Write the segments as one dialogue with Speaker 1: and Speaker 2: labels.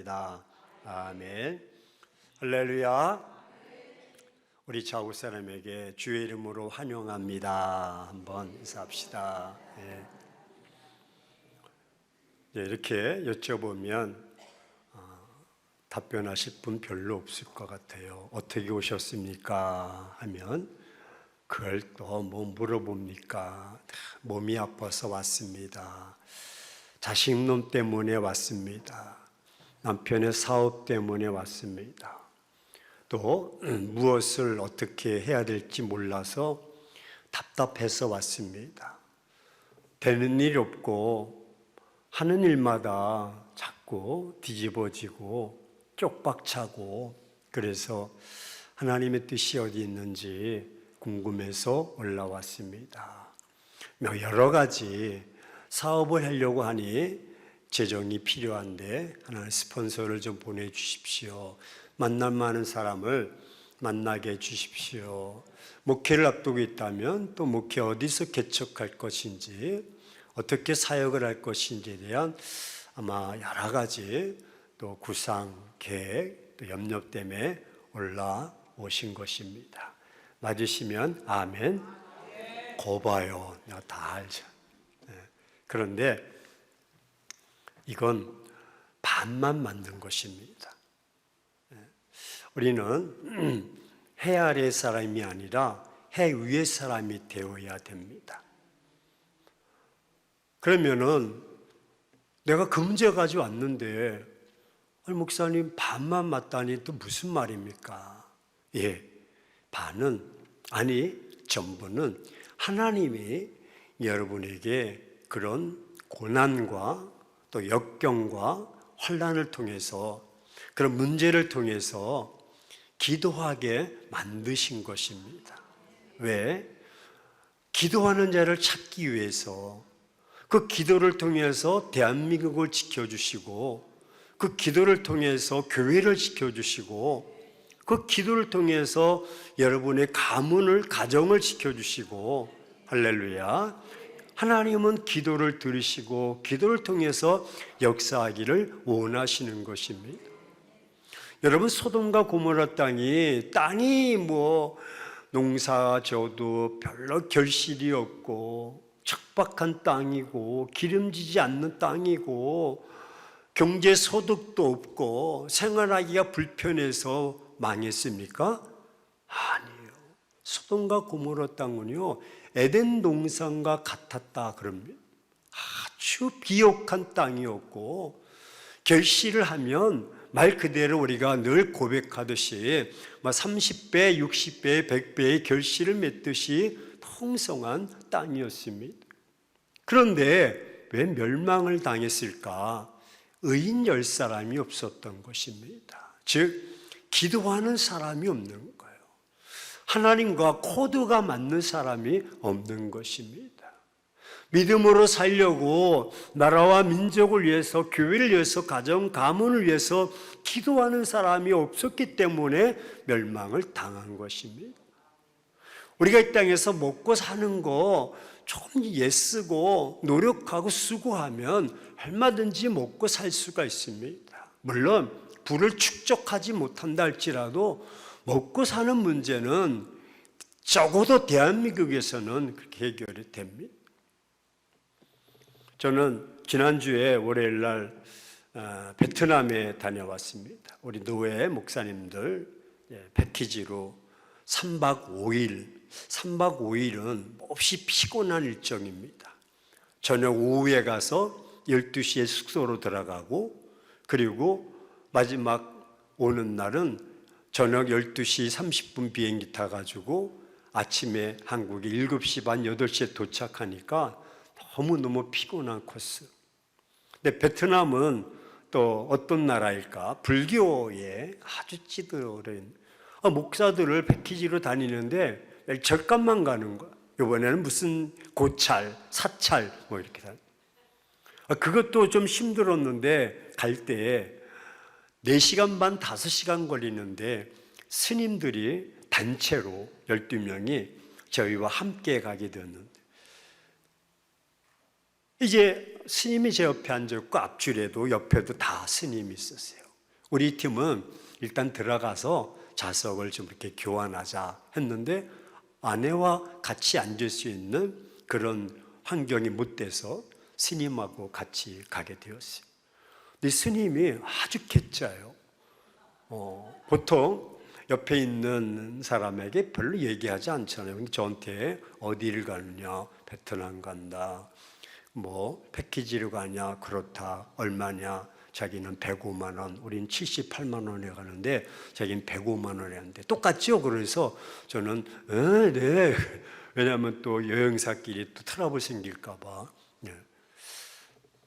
Speaker 1: 축원합니다. 아멘. 할렐루야. 우리 좌우 사람에게 주의 이름으로 환영합니다. 한번 인사합시다. 이렇게 여쭤보면 답변하실 분 별로 없을 것 같아요. 어떻게 오셨습니까? 하면 그걸 또 뭐 물어봅니까? 몸이 아파서 왔습니다. 자식놈 때문에 왔습니다. 남편의 사업 때문에 왔습니다. 또 무엇을 어떻게 해야 될지 몰라서 답답해서 왔습니다. 되는 일 없고 하는 일마다 자꾸 뒤집어지고 쪽박차고 그래서 하나님의 뜻이 어디 있는지 궁금해서 올라왔습니다. 여러 가지 사업을 하려고 하니 재정이 필요한데 하나님 스폰서를 좀 보내주십시오. 만날 만한 사람을 만나게 해주십시오. 목회를 앞두고 있다면 또 목회 어디서 개척할 것인지 어떻게 사역을 할 것인지에 대한 아마 여러 가지 또 구상, 계획, 또 염려 때문에 올라오신 것입니다. 맞으시면 아멘. 거봐요. 내가 다 알죠. 그런데 이건 반만 만든 것입니다. 우리는 해 아래 사람이 아니라 해 위의 사람이 되어야 됩니다. 그러면은 내가 그 문제 가지고 왔는데 목사님 반만 맞다니 또 무슨 말입니까? 반은 아니 전부는 하나님이 여러분에게 그런 고난과 또 역경과 환난을 통해서 그런 문제를 통해서 기도하게 만드신 것입니다. 왜? 기도하는 자를 찾기 위해서 그 기도를 통해서 대한민국을 지켜주시고 그 기도를 통해서 교회를 지켜주시고 그 기도를 통해서 여러분의 가문을 가정을 지켜주시고 할렐루야. 하나님은 기도를 들으시고 기도를 통해서 역사하기를 원하시는 것입니다. 여러분 소돔과 고모라 땅이 뭐 농사 져도 별로 결실이 없고 척박한 땅이고 기름지지 않는 땅이고 경제 소득도 없고 생활하기가 불편해서 망했습니까? 아니에요. 소돔과 고모라 땅은요 에덴 동산과 같았다 그럽니다. 아주 비옥한 땅이었고 결실을 하면 말 그대로 우리가 늘 고백하듯이 30배, 60배, 100배의 결실을 맺듯이 풍성한 땅이었습니다. 그런데 왜 멸망을 당했을까? 의인 10사람이 없었던 것입니다. 즉 기도하는 사람이 없는 거예요. 하나님과 코드가 맞는 사람이 없는 것입니다. 믿음으로 살려고 나라와 민족을 위해서 교회를 위해서 가정 가문을 위해서 기도하는 사람이 없었기 때문에 멸망을 당한 것입니다. 우리가 이 땅에서 먹고 사는 거 좀 애쓰고 노력하고 수고하면 얼마든지 먹고 살 수가 있습니다. 물론 부를 축적하지 못한다 할지라도 먹고 사는 문제는 적어도 대한민국에서는 그렇게 해결이 됩니다. 저는 지난주에 월요일 날 베트남에 다녀왔습니다. 우리 노예 목사님들 패키지로 3박 5일은 몹시 피곤한 일정입니다. 저녁 오후에 가서 12시에 숙소로 들어가고 그리고 마지막 오는 날은 저녁 12시 30분 비행기 타가지고 아침에 한국에 7시 반, 8시에 도착하니까 너무너무 피곤한 코스. 근데 베트남은 또 어떤 나라일까? 불교에 아주 찌들어있는 목사들을 패키지로 다니는데 절간만 가는 거야. 이번에는 무슨 고찰, 사찰 뭐 이렇게 다니. 그것도 좀 힘들었는데 갈 때 4시간 반, 5시간 걸리는데 스님들이 단체로 12명이 저희와 함께 가게 되었는데 이제 스님이 제 옆에 앉았고 앞줄에도 옆에도 다 스님이 있었어요. 우리 팀은 일단 들어가서 좌석을 좀 이렇게 교환하자 했는데 아내와 같이 앉을 수 있는 그런 환경이 못 돼서 스님하고 같이 가게 되었어요. 근데 스님이 아주 개짜요. 보통 옆에 있는 사람에게 별로 얘기하지 않잖아요. 저한테 어디를 가느냐, 베트남 간다, 뭐 패키지로 가냐, 그렇다, 얼마냐, 자기는 105만 원, 우린 78만 원에 가는데 자기는 105만 원에 하는데 똑같죠? 그래서 저는 네, 왜냐하면 또 여행사끼리 또 트러블 생길까 봐. 네.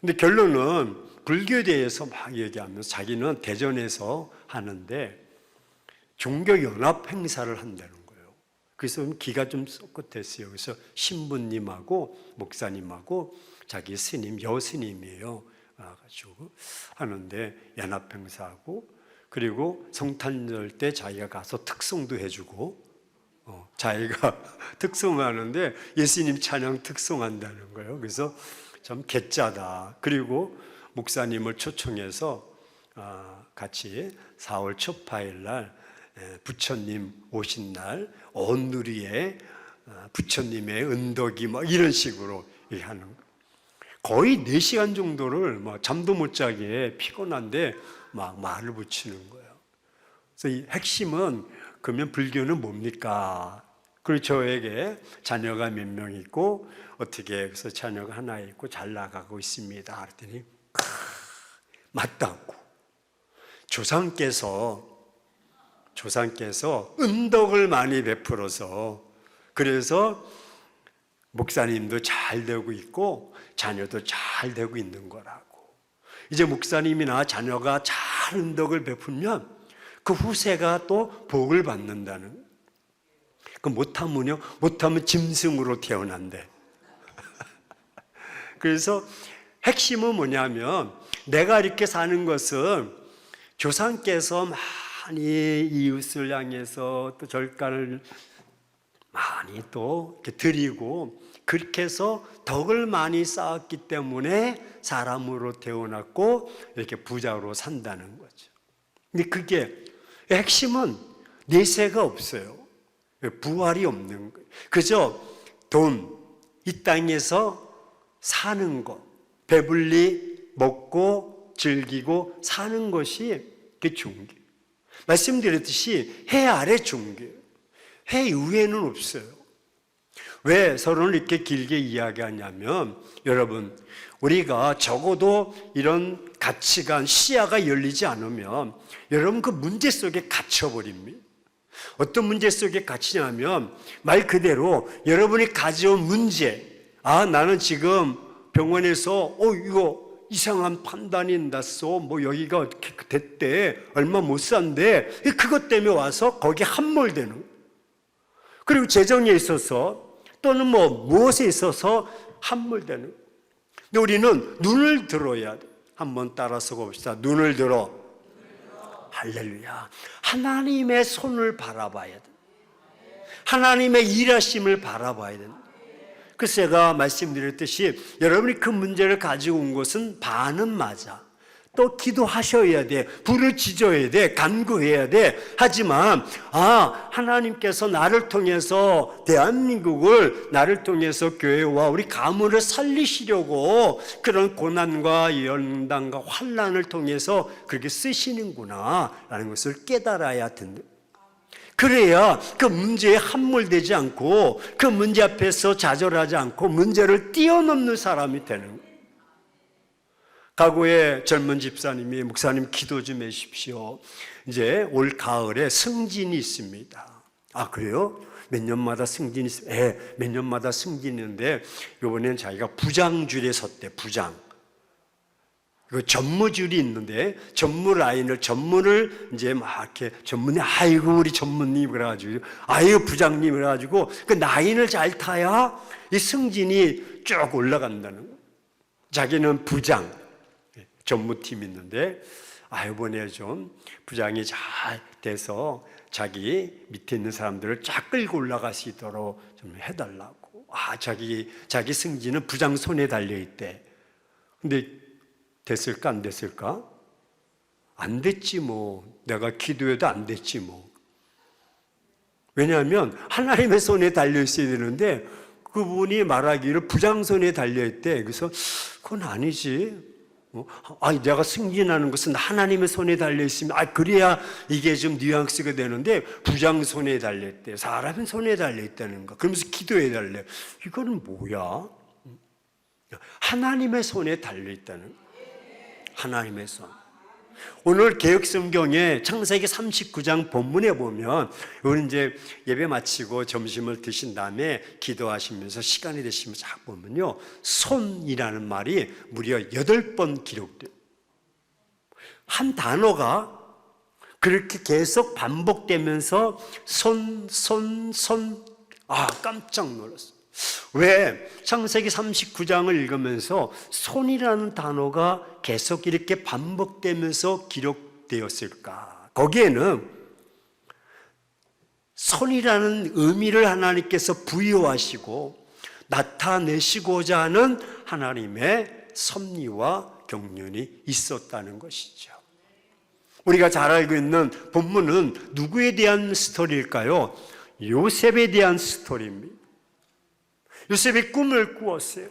Speaker 1: 근데 결론은 불교에 대해서 막 얘기하면서 자기는 대전에서 하는데 종교연합 행사를 한다는 거예요. 그래서 기가 좀 썩긋했어요. 그래서 신부님하고 목사님하고 자기 스님, 여스님이에요. 가지고 하는데 연합 행사하고, 그리고 성탄절 때 자기가 가서 특송도 해주고, 자기가 특송하는데 예수님 찬양 특송한다는 거예요. 그래서 참 개짜다. 그리고 목사님을 초청해서 같이 4월 초파일 날 부처님 오신 날 온누리에 부처님의 은덕이 막 이런 식으로 하는 거예요. 거의 4시간 정도를 막 잠도 못 자게 피곤한데 막 말을 붙이는 거예요. 그래서 이 핵심은 그러면 불교는 뭡니까? 그리고 저에게 자녀가 몇 명 있고 어떻게 해서 자녀가 하나 있고 잘 나가고 있습니다. 그랬더니 맞다고. 조상께서 은덕을 많이 베풀어서 그래서 목사님도 잘 되고 있고 자녀도 잘 되고 있는 거라고. 이제 목사님이나 자녀가 잘 은덕을 베풀면 그 후세가 또 복을 받는다는. 그 못하면요? 못하면 짐승으로 태어난대. 그래서 핵심은 뭐냐면 내가 이렇게 사는 것은 조상께서 많이 이웃을 향해서 또 절간을 많이 또 이렇게 드리고 그렇게 해서 덕을 많이 쌓았기 때문에 사람으로 태어났고 이렇게 부자로 산다는 거죠. 근데 그게 핵심은 내세가 없어요. 부활이 없는 거예요. 그저 돈, 이 땅에서 사는 것, 배불리 먹고 즐기고 사는 것이 그게 종교. 말씀드렸듯이 해 아래 종교예요. 해 위에는 없어요. 왜 서로는 이렇게 길게 이야기하냐면 여러분, 우리가 적어도 이런 가치관, 시야가 열리지 않으면 여러분 그 문제 속에 갇혀버립니다. 어떤 문제 속에 갇히냐면 말 그대로 여러분이 가져온 문제, 나는 지금 병원에서 이거 이상한 판단이 났어, 뭐 여기가 어떻게 됐대, 얼마 못 산대, 그것 때문에 와서 거기에 함몰되는 거예요. 그리고 재정에 있어서 또는 뭐 무엇에 있어서 함몰되는 거예요. 근데 우리는 눈을 들어야 돼. 한번 따라서 봅시다. 눈을 들어. 할렐루야. 하나님의 손을 바라봐야 돼. 하나님의 일하심을 바라봐야 돼. 그래서 제가 말씀드렸듯이 여러분이 그 문제를 가지고 온 것은 반은 맞아. 또 기도하셔야 돼. 부르짖어야 돼. 간구해야 돼. 하지만 하나님께서 나를 통해서 대한민국을 나를 통해서 교회와 우리 가문을 살리시려고 그런 고난과 연단과 환난을 통해서 그렇게 쓰시는구나 라는 것을 깨달아야 된다. 그래야 그 문제에 함몰되지 않고 그 문제 앞에서 좌절하지 않고 문제를 뛰어넘는 사람이 되는 거예요. 가구의 젊은 집사님이 목사님 기도 좀 해주십시오. 이제 올 가을에 승진이 있습니다. 그래요? 몇 년마다 승진이 있어요? 몇 년마다 승진인데 이번엔 자기가 부장줄에 섰대. 부장. 그 전무줄이 있는데 전무 라인을 전무를 이제 막 이렇게 전무님 아이고 우리 전무님 그래가지고 아이고 부장님 그래가지고 그 라인을 잘 타야 이 승진이 쭉 올라간다는 거. 자기는 부장 전무팀이 있는데 이번에 좀 부장이 잘 돼서 자기 밑에 있는 사람들을 쫙 끌고 올라갈 수 있도록 좀 해달라고. 자기 승진은 부장 손에 달려 있대. 근데 됐을까 안 됐을까? 안 됐지 뭐. 내가 기도해도 안 됐지 뭐. 왜냐하면 하나님의 손에 달려 있어야 되는데 그분이 말하기를 부장손에 달려 있대. 그래서 그건 아니지. 내가 승진하는 것은 하나님의 손에 달려 있으면 그래야 이게 좀 뉘앙스가 되는데 부장손에 달려 있대. 사람의 손에 달려 있다는 거. 그러면서 기도해 달래. 이거는 뭐야? 하나님의 손에 달려 있다는 거. 하나님의 손. 오늘 개역성경에 창세기 39장 본문에 보면, 오늘 이제 예배 마치고 점심을 드신 다음에 기도하시면서 시간이 되시면 쫙 보면요, 손이라는 말이 무려 8번 기록돼요. 한 단어가 그렇게 계속 반복되면서 손. 깜짝 놀랐어요. 왜 창세기 39장을 읽으면서 손이라는 단어가 계속 이렇게 반복되면서 기록되었을까? 거기에는 손이라는 의미를 하나님께서 부여하시고 나타내시고자 하는 하나님의 섭리와 경륜이 있었다는 것이죠. 우리가 잘 알고 있는 본문은 누구에 대한 스토리일까요? 요셉에 대한 스토리입니다. 요셉이 꿈을 꾸었어요.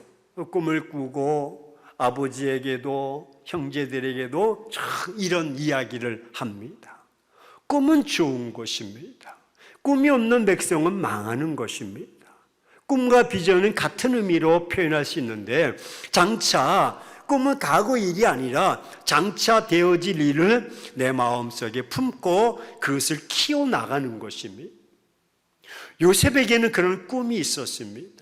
Speaker 1: 꿈을 꾸고 아버지에게도 형제들에게도 이런 이야기를 합니다. 꿈은 좋은 것입니다. 꿈이 없는 백성은 망하는 것입니다. 꿈과 비전은 같은 의미로 표현할 수 있는데, 장차 꿈은 과거 일이 아니라 장차 되어질 일을 내 마음속에 품고 그것을 키워나가는 것입니다. 요셉에게는 그런 꿈이 있었습니다.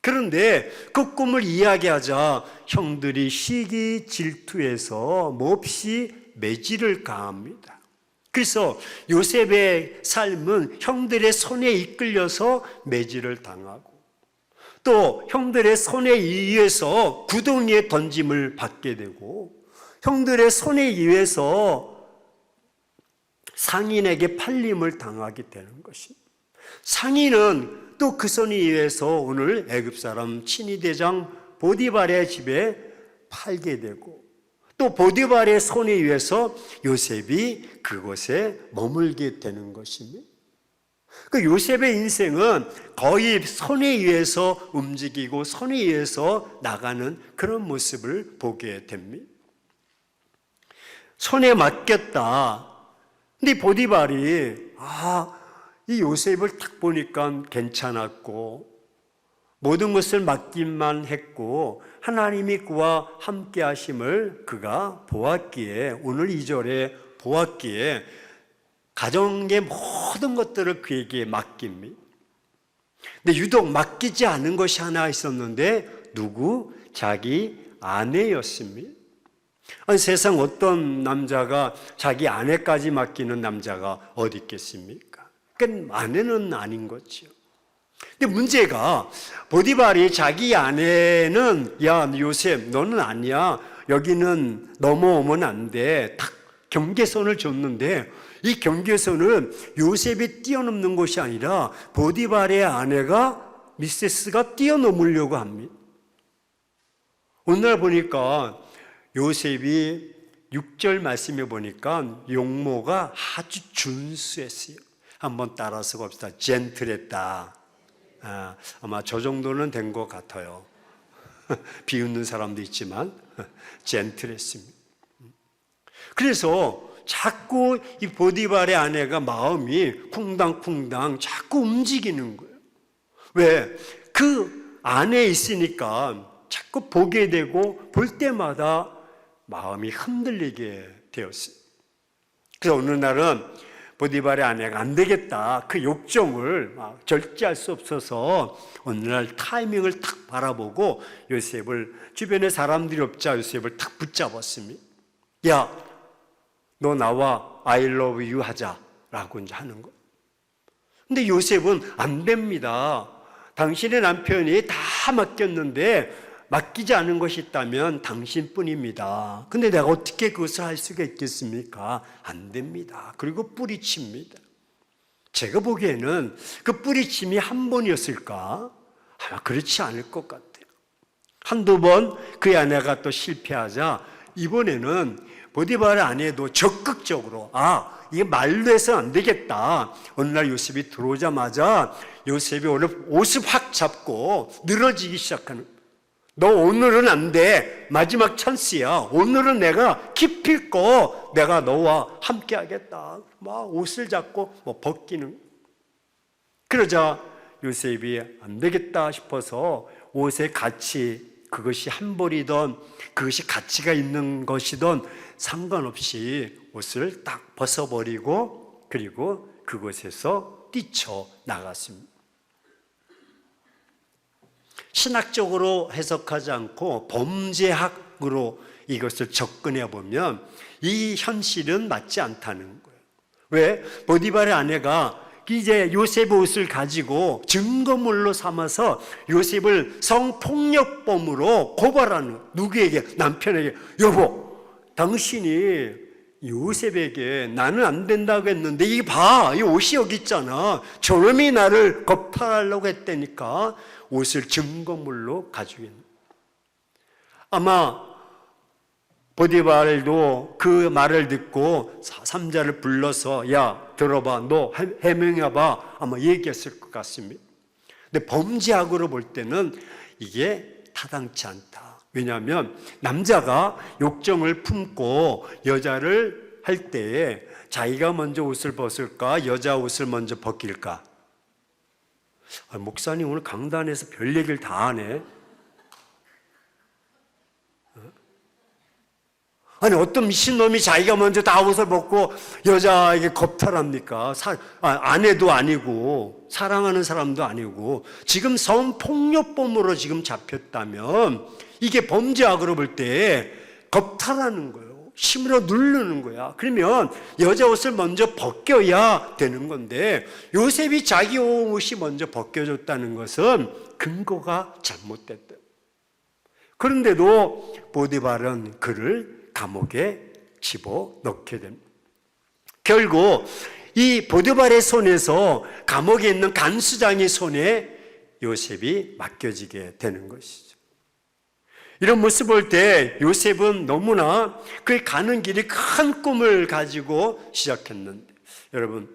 Speaker 1: 그런데 그 꿈을 이야기하자 형들이 시기 질투해서 몹시 매질을 가합니다. 그래서 요셉의 삶은 형들의 손에 이끌려서 매질을 당하고, 또 형들의 손에 의해서 구덩이에 던짐을 받게 되고, 형들의 손에 의해서 상인에게 팔림을 당하게 되는 것입니다. 상인은 또 그 손에 의해서 오늘 애굽 사람 친위대장 보디발의 집에 팔게 되고, 또 보디발의 손에 의해서 요셉이 그곳에 머물게 되는 것입니다. 그 요셉의 인생은 거의 손에 의해서 움직이고 손에 의해서 나가는 그런 모습을 보게 됩니다. 손에 맡겼다. 근데 보디발이 이 요셉을 딱 보니까 괜찮았고 모든 것을 맡기만 했고 하나님이 그와 함께 하심을 그가 보았기에, 오늘 2절에 보았기에 가정의 모든 것들을 그에게 맡깁니다. 근데 유독 맡기지 않은 것이 하나 있었는데, 누구? 자기 아내였습니다. 아니, 세상 어떤 남자가 자기 아내까지 맡기는 남자가 어디 있겠습니까? 그러니까 아내는 아닌 거죠. 근데 문제가 보디발이 자기 아내는, 야 요셉 너는 아니야, 여기는 넘어오면 안 돼, 딱 경계선을 줬는데, 이 경계선은 요셉이 뛰어넘는 것이 아니라 보디발의 아내가, 미세스가 뛰어넘으려고 합니다. 오늘 보니까 요셉이 6절 말씀에 보니까 용모가 아주 준수했어요. 한번 따라서 봅시다. 젠틀했다. 아마 저 정도는 된 것 같아요. 비웃는 사람도 있지만 젠틀했습니다. 그래서 자꾸 이 보디발의 아내가 마음이 쿵당쿵당 자꾸 움직이는 거예요. 왜? 그 안에 있으니까 자꾸 보게 되고 볼 때마다 마음이 흔들리게 되었어요. 그래서 어느 날은 보디발의 아내가 안 되겠다, 그 욕정을 절제할 수 없어서 어느 날 타이밍을 탁 바라보고 요셉을, 주변에 사람들이 없자 요셉을 탁 붙잡았습니다. 야, 너 나와 I love you 하자라고 이제 하는 거. 근데 요셉은 안 됩니다. 당신의 남편이 다 맡겼는데 맡기지 않은 것이 있다면 당신뿐입니다. 근데 내가 어떻게 그것을 할 수가 있겠습니까? 안 됩니다. 그리고 뿌리칩니다. 제가 보기에는 그 뿌리침이 한 번이었을까? 아마 그렇지 않을 것 같아요. 한두 번 그의 아내가 또 실패하자 이번에는 보디발의 아내도 적극적으로 이게 말로 해서는 안 되겠다. 어느 날 요셉이 들어오자마자 요셉이 옷을 확 잡고 늘어지기 시작하는, 너 오늘은 안 돼. 마지막 찬스야. 오늘은 내가 기필코 내가 너와 함께 하겠다. 막 옷을 잡고 벗기는. 그러자 요셉이 안 되겠다 싶어서 옷의 가치, 그것이 한 벌이든 그것이 가치가 있는 것이든 상관없이 옷을 딱 벗어버리고 그리고 그곳에서 뛰쳐나갔습니다. 신학적으로 해석하지 않고 범죄학으로 이것을 접근해 보면 이 현실은 맞지 않다는 거예요. 왜? 보디발의 아내가 이제 요셉의 옷을 가지고 증거물로 삼아서 요셉을 성폭력범으로 고발하는, 누구에게? 남편에게. 여보, 당신이 요셉에게 나는 안 된다고 했는데 이 봐, 이 옷이 여기 있잖아. 저놈이 나를 겁탈하려고 했다니까. 옷을 증거물로 가지고 있는. 아마 보디발도 그 말을 듣고 삼자를 불러서 야 들어봐, 너 해명해봐 아마 얘기했을 것 같습니다. 근데 범죄학으로 볼 때는 이게 타당치 않다. 왜냐하면 남자가 욕정을 품고 여자를 할 때에 자기가 먼저 옷을 벗을까 여자 옷을 먼저 벗길까? 목사님 오늘 강단에서 별 얘기를 다 하네. 아니 어떤 미친놈이 자기가 먼저 다 옷을 벗고 여자에게 겁탈합니까? 아내도 아니고 사랑하는 사람도 아니고 지금 성폭력범으로 지금 잡혔다면 이게 범죄학으로 볼 때 겁탈하는 거예요. 힘으로 누르는 거야. 그러면 여자 옷을 먼저 벗겨야 되는 건데 요셉이 자기 옷이 먼저 벗겨졌다는 것은 근거가 잘못됐다. 그런데도 보디발은 그를 감옥에 집어넣게 됩니다. 결국 이 보디발의 손에서 감옥에 있는 간수장의 손에 요셉이 맡겨지게 되는 것이죠. 이런 모습 볼 때 요셉은 너무나 그 가는 길이 큰 꿈을 가지고 시작했는데, 여러분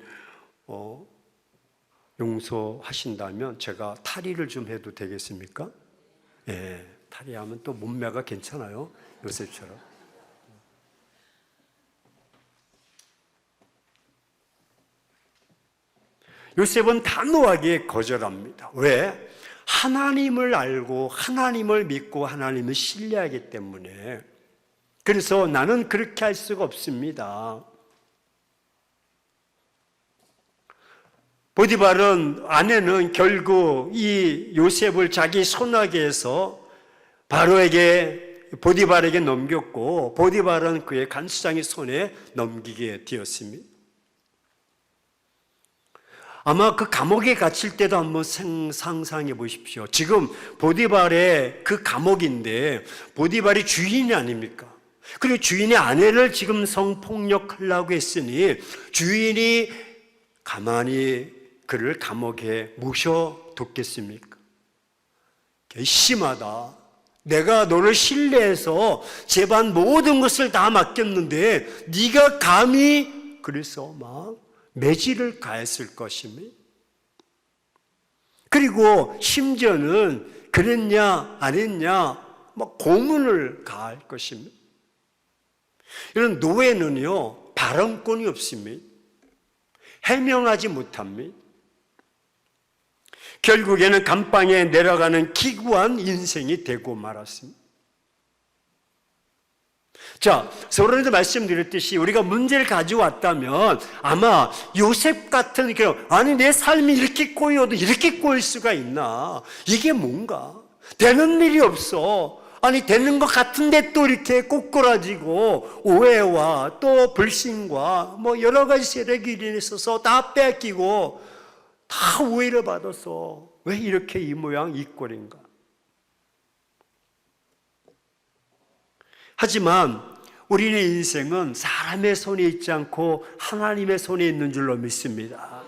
Speaker 1: 용서하신다면 제가 탈의를 좀 해도 되겠습니까? 예, 탈의하면 또 몸매가 괜찮아요, 요셉처럼. 요셉은 단호하게 거절합니다. 왜? 하나님을 알고 하나님을 믿고 하나님을 신뢰하기 때문에. 그래서 나는 그렇게 할 수가 없습니다. 보디발은 아내는 결국 이 요셉을 자기 손아귀 해서 보디발에게 넘겼고 보디발은 그의 간수장의 손에 넘기게 되었습니다. 아마 그 감옥에 갇힐 때도 한번 상상해 보십시오. 지금 보디발의 그 감옥인데 보디발이 주인이 아닙니까? 그리고 주인의 아내를 지금 성폭력하려고 했으니 주인이 가만히 그를 감옥에 모셔뒀겠습니까? 심하다. 내가 너를 신뢰해서 제반 모든 것을 다 맡겼는데 네가 감히, 그래서 막 매질을 가했을 것입니다. 그리고 심지어는 그랬냐 안 했냐 막 고문을 가할 것입니다. 이런 노예는요 발언권이 없습니다. 해명하지 못합니다. 결국에는 감방에 내려가는 기구한 인생이 되고 말았습니다. 자, 서론에도 말씀드렸듯이 우리가 문제를 가지고 왔다면 아마 요셉 같은, 아니 내 삶이 이렇게 꼬여도 이렇게 꼬일 수가 있나? 이게 뭔가? 되는 일이 없어. 아니 되는 것 같은데 또 이렇게 꼬꾸라지고 오해와 또 불신과 뭐 여러 가지 세력이 있어서 다 뺏기고 다 오해를 받아서 왜 이렇게 이 모양 이 꼴인가? 하지만 우리의 인생은 사람의 손에 있지 않고 하나님의 손에 있는 줄로 믿습니다.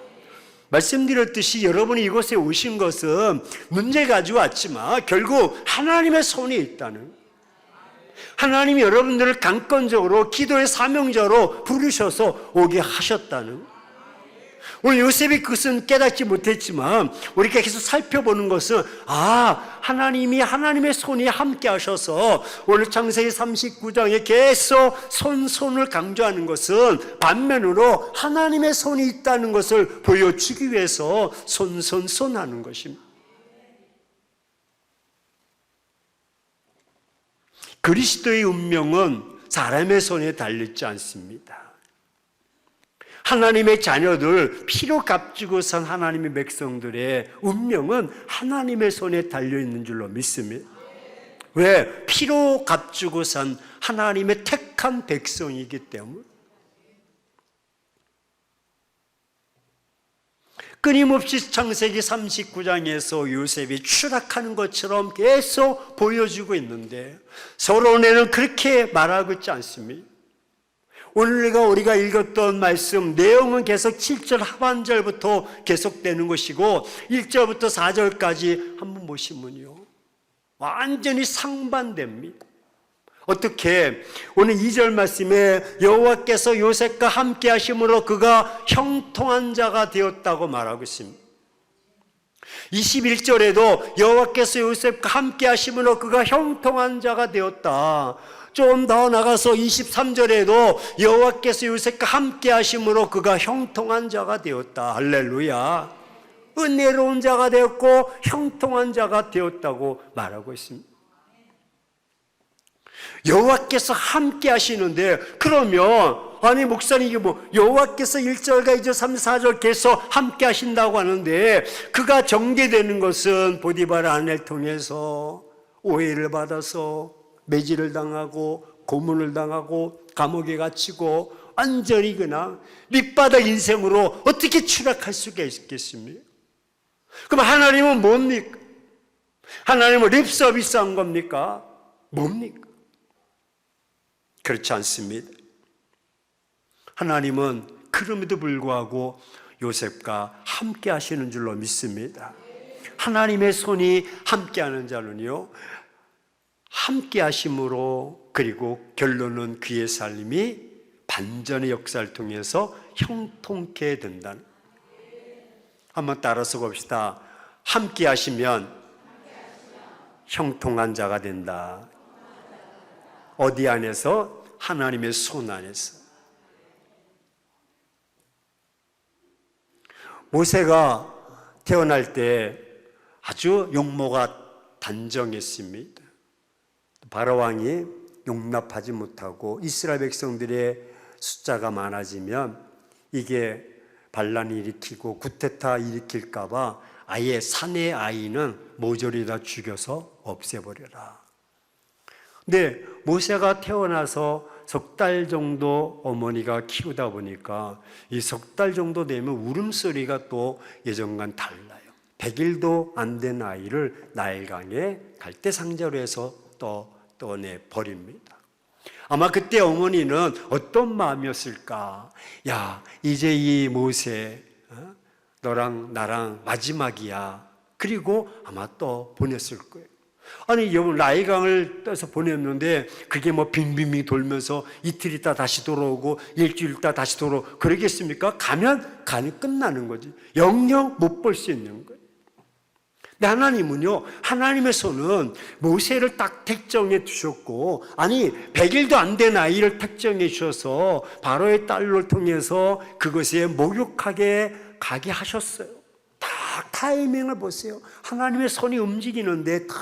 Speaker 1: 말씀드렸듯이 여러분이 이곳에 오신 것은 문제 가지고 왔지만 결국 하나님의 손에 있다는, 하나님이 여러분들을 강권적으로 기도의 사명자로 부르셔서 오게 하셨다는 거예요. 오늘 요셉이 그것은 깨닫지 못했지만 우리가 계속 살펴보는 것은 하나님이 하나님의 손이 함께 하셔서 오늘 창세기 39장에 계속 손을 강조하는 것은 반면으로 하나님의 손이 있다는 것을 보여주기 위해서 손 하는 것입니다. 그리스도의 운명은 사람의 손에 달렸지 않습니다. 하나님의 자녀들, 피로 값주고 산 하나님의 백성들의 운명은 하나님의 손에 달려있는 줄로 믿습니다. 왜? 피로 값주고 산 하나님의 택한 백성이기 때문에. 끊임없이 창세기 39장에서 요셉이 추락하는 것처럼 계속 보여주고 있는데 서론에는 그렇게 말하고 있지 않습니다. 오늘 우리가 읽었던 말씀 내용은 계속 7절 하반절부터 계속되는 것이고 1절부터 4절까지 한번 보시면요 완전히 상반됩니다. 어떻게? 오늘 2절 말씀에 여호와께서 요셉과 함께 하심으로 그가 형통한 자가 되었다고 말하고 있습니다. 21절에도 여호와께서 요셉과 함께 하심으로 그가 형통한 자가 되었다. 좀 더 나가서 23절에도 여호와께서 요셉과 함께 하심으로 그가 형통한 자가 되었다. 할렐루야. 은혜로운 자가 되었고 형통한 자가 되었다고 말하고 있습니다. 여호와께서 함께 하시는데 그러면 아니 목사님 이게 여호와께서 1절과 2절 3절 4절 계속 함께 하신다고 하는데 그가 정죄되는 것은 보디발 아내를 통해서 오해를 받아서 매질을 당하고 고문을 당하고 감옥에 갇히고 완전히 그냥 밑바닥 인생으로 어떻게 추락할 수가 있겠습니까? 그럼 하나님은 뭡니까? 하나님은 립 서비스한 겁니까? 뭡니까? 그렇지 않습니다. 하나님은 그럼에도 불구하고 요셉과 함께 하시는 줄로 믿습니다. 하나님의 손이 함께하는 자는요 함께 하심으로 그리고 결론은 그의 삶이 반전의 역사를 통해서 형통케 된다는. 한번 따라서 봅시다. 함께 하시면 형통한 자가 된다. 어디 안에서? 하나님의 손 안에서. 모세가 태어날 때 아주 용모가 단정했습니다. 바로 왕이 용납하지 못하고 이스라엘 백성들의 숫자가 많아지면 이게 반란을 일으키고 쿠데타 일으킬까 봐 아예 사내 아이는 모조리 다 죽여서 없애버려라. 근데 모세가 태어나서 석 달 정도 어머니가 키우다 보니까 이 석 달 정도 되면 울음소리가 또 예전과는 달라요. 100일도 안 된 아이를 나일강에 갈대상자로 해서 떠내 버립니다. 아마 그때 어머니는 어떤 마음이었을까? 야, 이제 이 모세 너랑 나랑 마지막이야. 그리고 아마 또 보냈을 거예요. 아니 나일강을 떠서 보냈는데 그게 빙빙빙 돌면서 이틀 있다 다시 돌아오고 일주일 있다 다시 돌아오고 그러겠습니까? 가면 간이 끝나는 거지. 영영 못 볼 수 있는 거예요. 근데 하나님은요, 하나님의 손은 모세를 딱 택정해 두셨고, 아니 100일도 안 된 아이를 택정해 주셔서 바로의 딸을 통해서 그것에 목욕하게 가게 하셨어요. 딱 타이밍을 보세요. 하나님의 손이 움직이는데 딱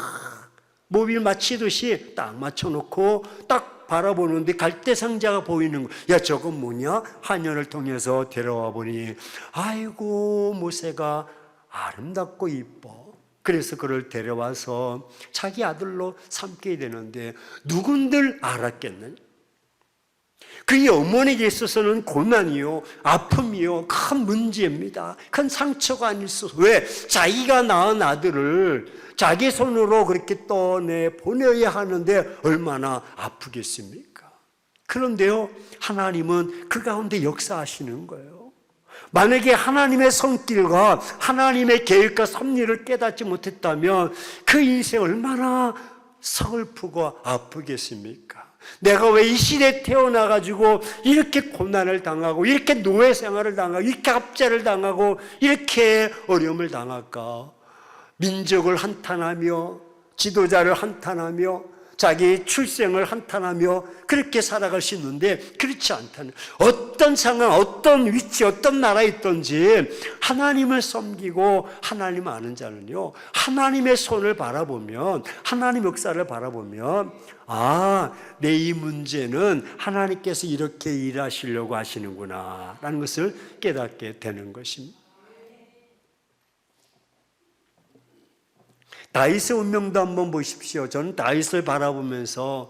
Speaker 1: 모빌 맞추듯이 딱 맞춰놓고 딱 바라보는데 갈대상자가 보이는 거야. 야, 저건 뭐냐? 하늘을 통해서 데려와 보니 아이고 모세가 아름답고 이뻐. 그래서 그를 데려와서 자기 아들로 삼게 되는데 누군들 알았겠느냐? 그의 어머니에게 있어서는 고난이요, 아픔이요, 큰 문제입니다. 큰 상처가 아닐 수. 왜? 자기가 낳은 아들을 자기 손으로 그렇게 떠내 보내야 하는데 얼마나 아프겠습니까? 그런데요, 하나님은 그 가운데 역사하시는 거예요. 만약에 하나님의 손길과 하나님의 계획과 섭리를 깨닫지 못했다면 그 인생 얼마나 서글프고 아프겠습니까? 내가 왜 이 시대에 태어나가지고 이렇게 고난을 당하고 이렇게 노예 생활을 당하고 이렇게 압제를 당하고 이렇게 어려움을 당할까? 민족을 한탄하며 지도자를 한탄하며 자기 출생을 한탄하며 그렇게 살아갈 수 있는데 그렇지 않다는, 어떤 상황, 어떤 위치, 어떤 나라에 있든지 하나님을 섬기고 하나님 아는 자는요, 하나님의 손을 바라보면, 하나님 역사를 바라보면, 아, 내 이 문제는 하나님께서 이렇게 일하시려고 하시는구나 라는 것을 깨닫게 되는 것입니다. 다윗의 운명도 한번 보십시오. 저는 다윗을 바라보면서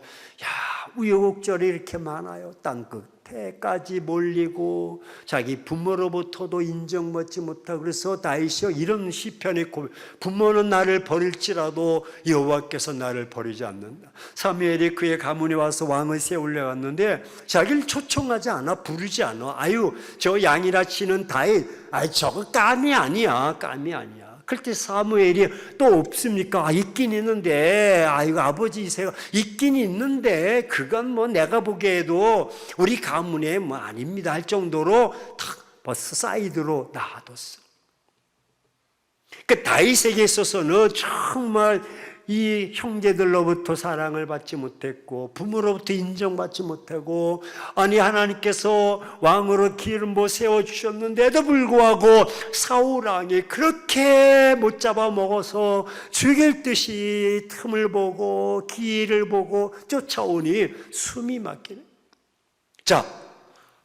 Speaker 1: 우여곡절이 이렇게 많아요. 땅 끝에까지 몰리고 자기 부모로부터도 인정받지 못하고, 그래서 다윗이요 이런 시편에 부모는 나를 버릴지라도 여호와께서 나를 버리지 않는다. 사무엘이 그의 가문에 와서 왕을 세우려 갔는데 자기를 초청하지 않아, 부르지 않아. 아유, 저 양이라 치는 다윗, 저거 감이 아니야. 그럴 때 사무엘이 또 없습니까? 있긴 있는데, 아이고 아버지이세요. 있긴 있는데 그건 뭐 내가 보기에도 우리 가문에 뭐 아닙니다 할 정도로 탁 벌써 사이드로 놔뒀어. 그 다윗에게 있어서는 정말 이 형제들로부터 사랑을 받지 못했고 부모로부터 인정받지 못하고, 아니 하나님께서 왕으로 기름 세워주셨는데도 불구하고 사울 왕이 그렇게 못 잡아먹어서 죽일 듯이 틈을 보고 기회를 보고 쫓아오니 숨이 막히네. 자,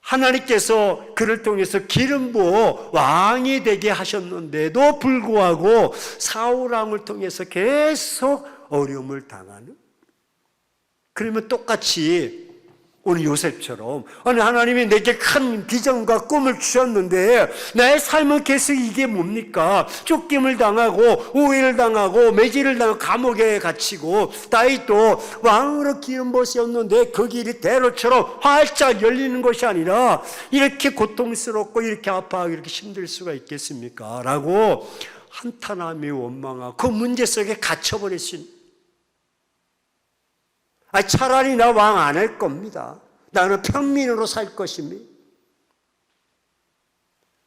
Speaker 1: 하나님께서 그를 통해서 기름 부어 왕이 되게 하셨는데도 불구하고 사울 왕을 통해서 계속 어려움을 당하는, 그러면 똑같이 오늘 요셉처럼, 아니 하나님이 내게 큰 비전과 꿈을 주셨는데 나의 삶은 계속 이게 뭡니까? 쫓김을 당하고 오해를 당하고 매질을 당하고 감옥에 갇히고, 다윗도 왕으로 기름 부으셨는데 그 길이 대로처럼 활짝 열리는 것이 아니라 이렇게 고통스럽고 이렇게 아파하고 이렇게 힘들 수가 있겠습니까? 라고 한탄하며 원망하고 그 문제 속에 갇혀버리신, 차라리 나 왕 안 할 겁니다. 나는 평민으로 살 것입니다.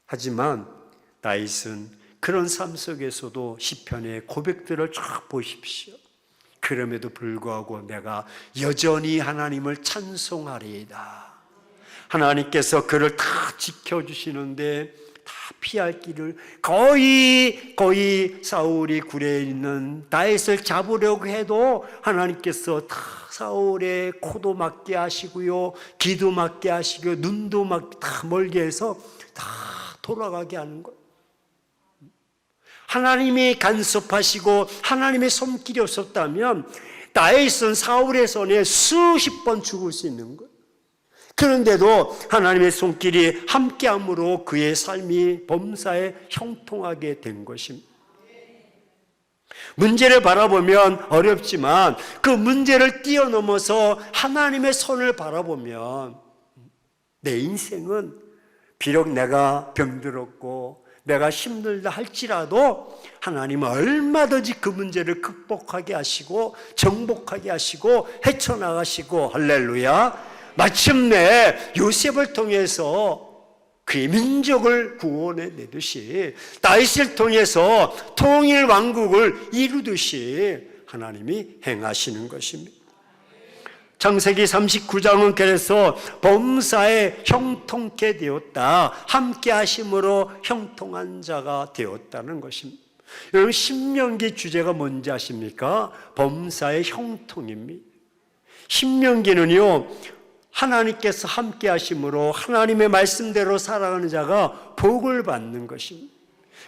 Speaker 1: 하지만 다윗은 그런 삶 속에서도 시편의 고백들을 쫙 보십시오. 그럼에도 불구하고 내가 여전히 하나님을 찬송하리이다. 하나님께서 그를 다 지켜주시는데 다 피할 길을 거의 사울이 굴에 있는 다윗을 잡으려고 해도 하나님께서 다 사울의 코도 막게 하시고요, 귀도 막게 하시고 눈도 다 멀게 해서 다 돌아가게 하는 거예요. 하나님이 간섭하시고 하나님의 손길이 없었다면 다윗은 사울의 손에 수십 번 죽을 수 있는 거예요. 그런데도 하나님의 손길이 함께함으로 그의 삶이 범사에 형통하게 된 것입니다. 문제를 바라보면 어렵지만 그 문제를 뛰어넘어서 하나님의 손을 바라보면 내 인생은 비록 내가 병들었고 내가 힘들다 할지라도 하나님은 얼마든지 그 문제를 극복하게 하시고 정복하게 하시고 헤쳐나가시고, 할렐루야, 마침내 요셉을 통해서 그의 민족을 구원해 내듯이 다윗을 통해서 통일 왕국을 이루듯이 하나님이 행하시는 것입니다. 창세기 39장은 그래서 범사에 형통케 되었다, 함께 하심으로 형통한 자가 되었다는 것입니다. 여러분, 신명기 주제가 뭔지 아십니까? 범사의 형통입니다. 신명기는요, 하나님께서 함께 하심으로 하나님의 말씀대로 살아가는 자가 복을 받는 것입니다.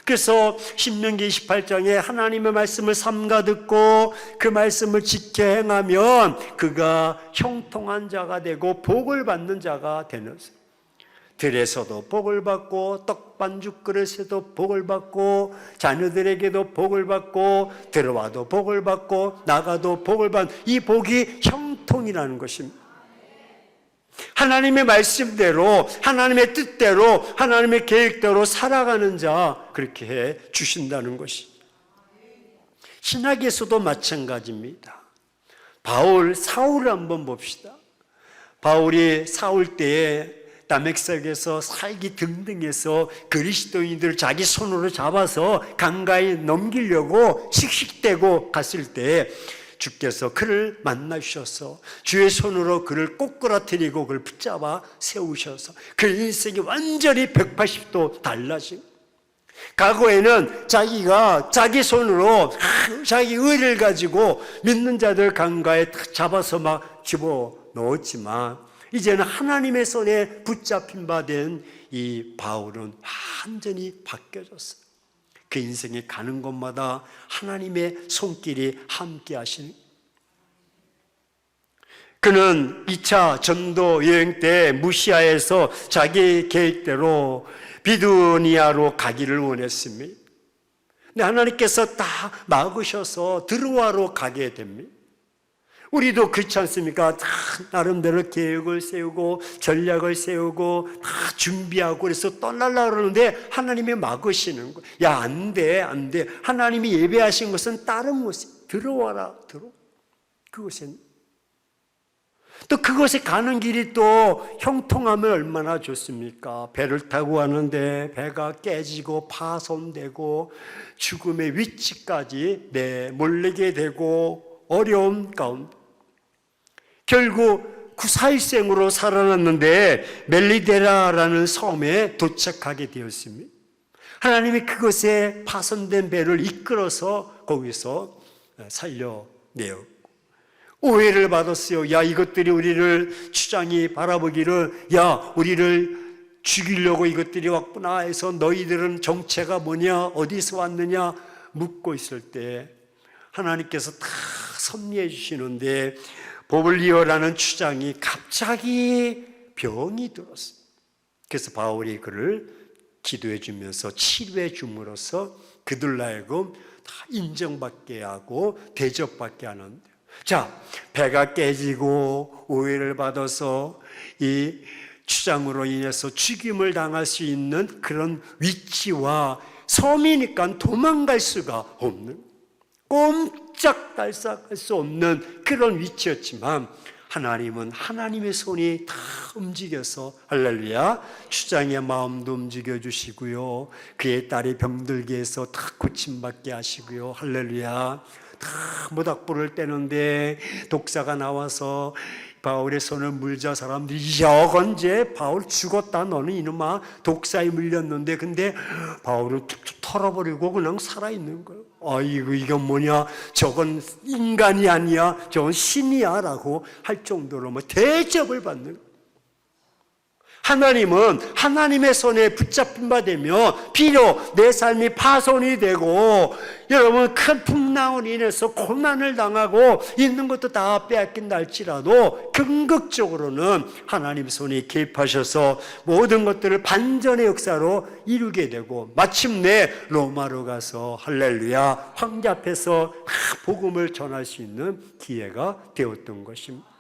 Speaker 1: 그래서 신명기 28장에 하나님의 말씀을 삼가 듣고 그 말씀을 지켜 행하면 그가 형통한 자가 되고 복을 받는 자가 되는 것입니다. 들에서도 복을 받고 떡반죽 그릇에도 복을 받고 자녀들에게도 복을 받고 들어와도 복을 받고 나가도 복을 받는, 이 복이 형통이라는 것입니다. 하나님의 말씀대로 하나님의 뜻대로 하나님의 계획대로 살아가는 자, 그렇게 해 주신다는 것이. 신학에서도 마찬가지입니다. 바울, 사울을 한번 봅시다. 바울이 사울 때에 다메섹에서 살기 등등해서 그리스도인들을 자기 손으로 잡아서 강가에 넘기려고 씩씩대고 갔을 때 주께서 그를 만나주셔서 주의 손으로 그를 꼬꾸라뜨리고 그를 붙잡아 세우셔서 그 인생이 완전히 180도 달라진, 과거에는 자기가 자기 손으로 자기 의를 가지고 믿는 자들 강가에 잡아서 막 집어 넣었지만 이제는 하나님의 손에 붙잡힌 바 된 이 바울은 완전히 바뀌어졌어요. 그 인생이 가는 곳마다 하나님의 손길이 함께 하시는. 그는 2차 전도 여행 때 무시아에서 자기 계획대로 비두니아로 가기를 원했습니다. 근데 하나님께서 다 막으셔서 드로아로 가게 됩니다. 우리도 그렇지 않습니까? 다 나름대로 계획을 세우고 전략을 세우고 다 준비하고 그래서 떠나려고 그러는데 하나님이 막으시는 거예요. 야, 안 돼, 안 돼. 하나님이 예배하신 것은 다른 곳에 들어와라, 들어. 그곳엔 또 그곳에 가는 길이 또 형통하면 얼마나 좋습니까? 배를 타고 가는데 배가 깨지고 파손되고 죽음의 위치까지 내몰리게 되고 어려운 가운데 결국 구사일생으로 살아났는데 멜리데라라는 섬에 도착하게 되었습니다. 하나님이 그것에 파손된 배를 이끌어서 거기서 살려내었고 오해를 받았어요. 야, 이것들이 우리를 추장이 바라보기를 야, 우리를 죽이려고 이것들이 왔구나 해서 너희들은 정체가 뭐냐, 어디서 왔느냐 묻고 있을 때 하나님께서 다 섭리해 주시는데 보블리오라는 추장이 갑자기 병이 들었어요. 그래서 바울이 그를 기도해 주면서 치료해 줌으로써 그들 하여금 다 인정받게 하고 대접받게 하는데, 자, 배가 깨지고 오해를 받아서 이 추장으로 인해서 죽임을 당할 수 있는 그런 위치와 섬이니까 도망갈 수가 없는, 꼼짝달싹할 수 없는 그런 위치였지만 하나님은 하나님의 손이 다 움직여서 할렐루야 추장의 마음도 움직여 주시고요, 그의 딸이 병들게 해서 다 고침받게 하시고요, 할렐루야. 다 모닥불을 떼는데 독사가 나와서 바울의 손을 물자 사람들이 여건제 바울 죽었다, 너는 이놈아, 독사에 물렸는데. 근데 바울은 툭툭 털어버리고 그냥 살아있는 거예요. 아이고, 이건 뭐냐, 저건 인간이 아니야, 저건 신이야 라고 할 정도로 뭐 대접을 받는 거예요. 하나님은 하나님의 손에 붙잡힌 바 되면 비록 내 삶이 파손이 되고 여러분 큰 풍랑으로 인해서 고난을 당하고 있는 것도 다 빼앗긴다 할지라도 궁극적으로는 하나님의 손이 개입하셔서 모든 것들을 반전의 역사로 이루게 되고 마침내 로마로 가서 할렐루야 황제 앞에서 복음을 전할 수 있는 기회가 되었던 것입니다.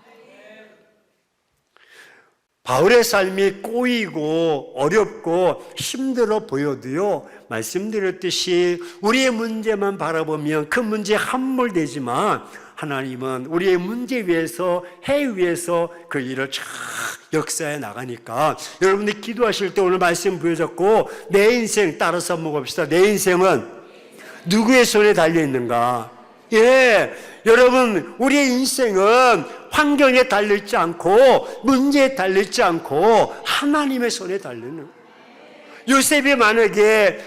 Speaker 1: 바울의 삶이 꼬이고 어렵고 힘들어 보여도요, 말씀드렸듯이 우리의 문제만 바라보면 그 문제에 함몰되지만 하나님은 우리의 문제 위에서, 해 위에서 그 일을 쫙 역사해 나가니까 여러분들이 기도하실 때 오늘 말씀 보여줬고 내 인생 따라서 한번 봅시다. 내 인생은 누구의 손에 달려있는가? 예, 여러분 우리의 인생은 환경에 달려있지 않고 문제에 달려있지 않고 하나님의 손에 달리는, 요셉이 만약에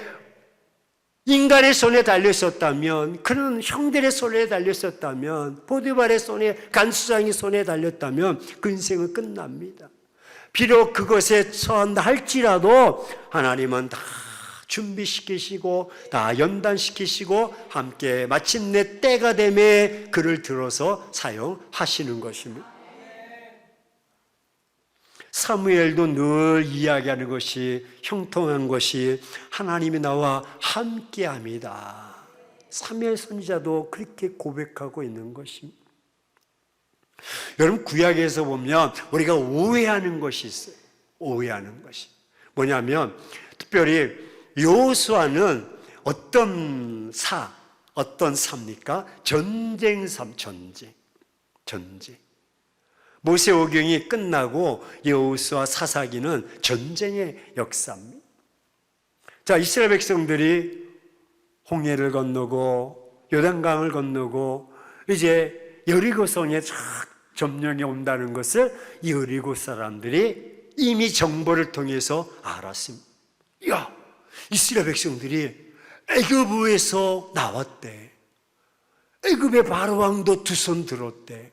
Speaker 1: 인간의 손에 달렸었다면, 그는 형들의 손에 달렸었다면, 보디발의 손에, 간수장의 손에 달렸다면 그 인생은 끝납니다. 비록 그것에 처한다 할지라도 하나님은 다 준비시키시고 다 연단시키시고 함께 마침내 때가 되매 그를 들어서 사용하시는 것입니다. 사무엘도 늘 이야기하는 것이, 형통한 것이 하나님이 나와 함께합니다. 사무엘 선지자도 그렇게 고백하고 있는 것입니다. 여러분 구약에서 보면 우리가 오해하는 것이 있어요. 오해하는 것이 뭐냐면 특별히 여호수아는 어떤 사입니까? 전쟁. 전쟁. 모세오경이 끝나고 여호수아 사사기는 전쟁의 역사입니다. 자, 이스라엘 백성들이 홍해를 건너고 요단강을 건너고 이제 여리고성에 쫙 점령이 온다는 것을 여리고 사람들이 이미 정보를 통해서 알았습니다. 야, 이스라엘 백성들이 애굽에서 나왔대. 애굽의 바로 왕도 두 손 들었대.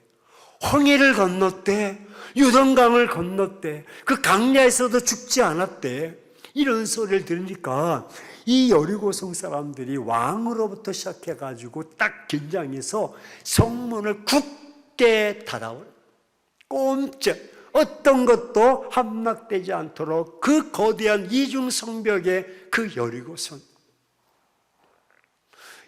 Speaker 1: 홍해를 건넜대. 요단강을 건넜대. 그 강야에서도 죽지 않았대. 이런 소리를 들으니까 이 여리고성 사람들이 왕으로부터 시작해가지고 딱 긴장해서 성문을 굳게 닫아버려. 꼼짝 어떤 것도 함락되지 않도록 그 거대한 이중 성벽의 그 여리고성.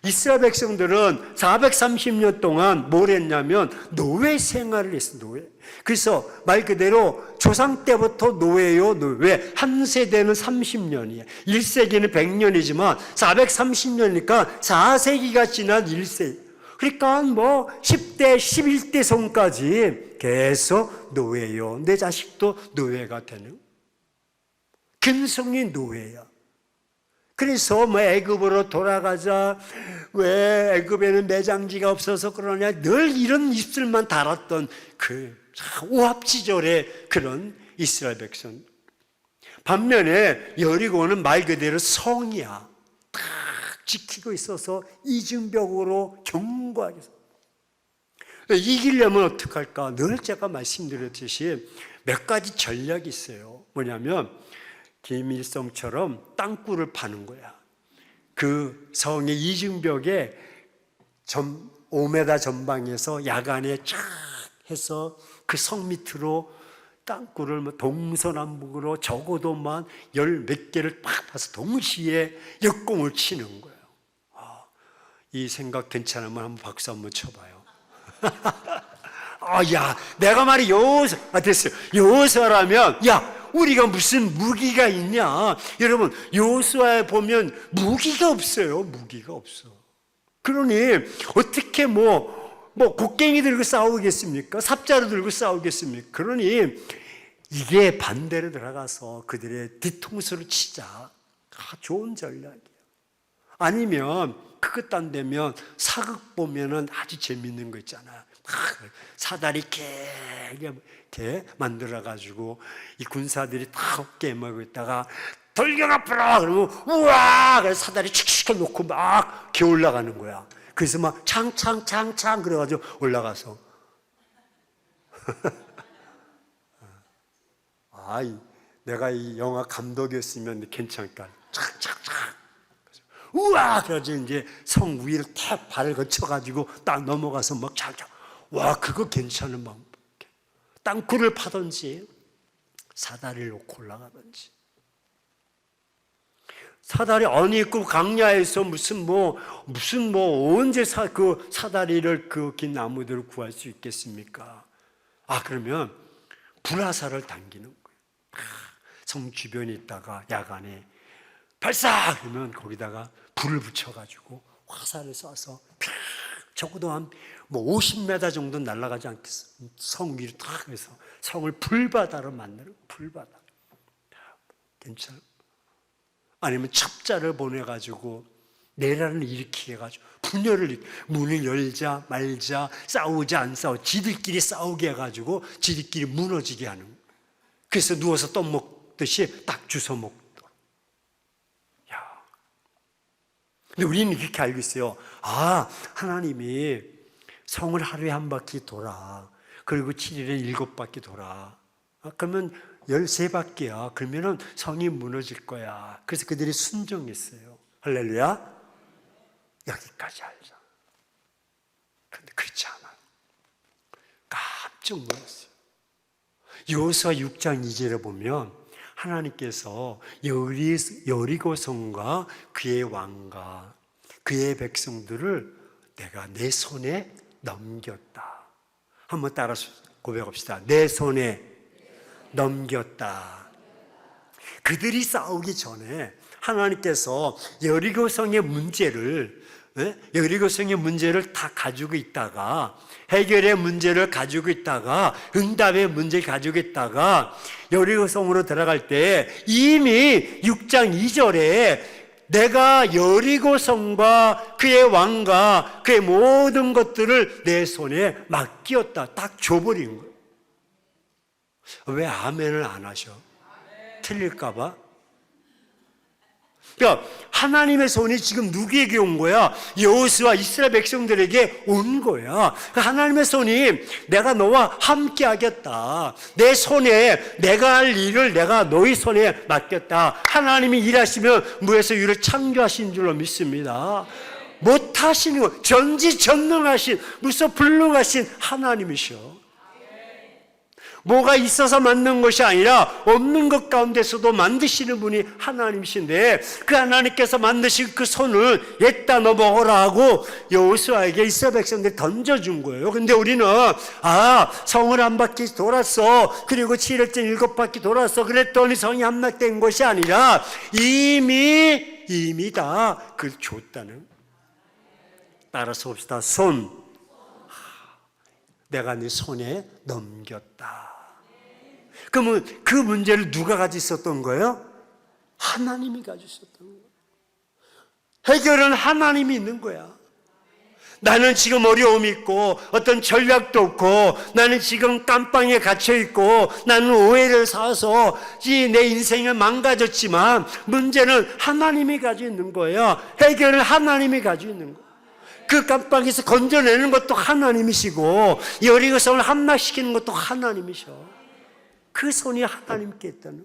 Speaker 1: 이스라엘 백성들은 430년 동안 뭘 했냐면 노예 생활을 했어요. 노예. 그래서 말 그대로 조상 때부터 노예요. 노예. 한 세대는 30년이에요. 1세기는 100년이지만 430년이니까 4세기가 지난 1세기. 그러니까 뭐 10대, 11대 손까지 계속 노예요. 내 자식도 노예가 되는. 근성이 노예야. 그래서 뭐 애굽으로 돌아가자, 왜 애굽에는 매장지가 없어서 그러냐, 늘 이런 입술만 달았던 그 오합지졸의 그런 이스라엘 백성. 반면에 여리고는 말 그대로 성이야. 딱 지키고 있어서 이중벽으로 견고하게. 이기려면 어떡할까? 늘 제가 말씀드렸듯이 몇 가지 전략이 있어요. 뭐냐면 김일성처럼 땅굴을 파는 거야. 그 성의 이중벽에 5m 전방에서 야간에 쫙 해서 그 성 밑으로 땅굴을 뭐 동서남북으로 적어도만 10몇 개를 팍 파서 동시에 역공을 치는 거예요. 이 생각 괜찮으면 한번 박수 한번 쳐봐요. 야, 내가 말이 됐어요. 여호수아라면, 야, 우리가 무슨 무기가 있냐? 여러분, 여호수아에 보면 무기가 없어요. 무기가 없어. 그러니 어떻게 곡괭이 들고 싸우겠습니까? 삽자루 들고 싸우겠습니까? 그러니 이게 반대로 들어가서 그들의 뒤통수를 치자. 좋은 전략이야. 아니면 그것 안 되면 사극 보면은 아주 재밌는 거 있잖아. 사다리 이렇게 만들어가지고 이 군사들이 다 어깨에 메고 있다가 돌격 앞으로 그러면 우와! 그래서 사다리 칙칙 놓고 막 기어 올라가는 거야. 그래서 막 창창 그래가지고 올라가서 내가 이 영화 감독이었으면 괜찮을까. 착착착. 우와! 그래가지고 이제 성 위를 탁 발을 거쳐가지고 딱 넘어가서 막 착착. 와, 그거 괜찮은 방법. 땅굴을 파든지 사다리를 놓고 올라가든지. 사다리 아니 그 강야에서 무슨 언제 그 사다리를 그 긴 나무들을 구할 수 있겠습니까? 그러면 불화살을 당기는 거예요. 성 주변에 있다가 야간에 발사! 그러면 거기다가 불을 붙여가지고 화살을 쏴서 적어도 한 50m 정도 날아가지 않겠어. 성 위로 탁 해서 성을 불바다로 만드는 불바다. 괜찮아? 아니면 첩자를 보내가지고 내란을 일으키게 해가지고 분열을 문을 열자 말자 싸우자 안 싸우 지들끼리 싸우게 해가지고 지들끼리 무너지게 하는 거예요. 그래서 누워서 떡 먹듯이 딱 주워 먹도록. 근데 우리는 이렇게 알고 있어요. 하나님이 성을 하루에 한 바퀴 돌아. 그리고 7일에 7바퀴 돌아. 그러면 13바퀴야. 그러면은 성이 무너질 거야. 그래서 그들이 순종했어요. 할렐루야. 여기까지 알자. 그런데 그렇지 않아요. 깜짝 놀랐어요. 여호수아 6장 2절에 보면 하나님께서 여리고성과 그의 왕과 그의 백성들을 내가 내 손에 넘겼다. 한번 따라서 고백합시다. 내 손에 넘겼다. 그들이 싸우기 전에 하나님께서 여리고성의 문제를 여리고성의 문제를 다 가지고 있다가, 해결의 문제를 가지고 있다가, 응답의 문제를 가지고 있다가 여리고성으로 들어갈 때 이미 6장 2절에 내가 여리고성과 그의 왕과 그의 모든 것들을 내 손에 맡겼다, 딱 줘버린 거예요. 왜 아멘을 안 하셔? 틀릴까 봐? 그러니까 하나님의 손이 지금 누구에게 온 거야? 여호수아 이스라엘 백성들에게 온 거야. 하나님의 손이 내가 너와 함께 하겠다, 내 손에 내가 할 일을 내가 너희 손에 맡겼다. 하나님이 일하시면 무에서 유를 창조하신 줄로 믿습니다. 못하시는 거, 전지전능하신, 무소불능하신 하나님이셔. 뭐가 있어서 만든 것이 아니라 없는 것 가운데서도 만드시는 분이 하나님이신데, 그 하나님께서 만드신 그 손을 옛다 너 먹어라 하고 여호수아에게 이스라엘 백성들이 던져준 거예요. 근데 우리는 성을 한 바퀴 돌았어, 그리고 7일째 7바퀴 돌았어, 그랬더니 성이 함락된 것이 아니라 이미 다 그걸 줬다는. 따라서 봅시다. 손, 내가 네 손에 넘겼다. 그러면 그 문제를 누가 가지고 있었던 거예요? 하나님이 가지고 있었던 거예요. 해결은 하나님이 있는 거야. 나는 지금 어려움이 있고 어떤 전략도 없고 나는 지금 깜빵에 갇혀 있고 나는 오해를 사서 내 인생을 망가졌지만 문제는 하나님이 가지고 있는 거예요. 해결을 하나님이 가지고 있는 거예요. 그 깜빵에서 건져내는 것도 하나님이시고 여리고성을 함락시키는 것도 하나님이셔. 그 손이 하나님께 있다는.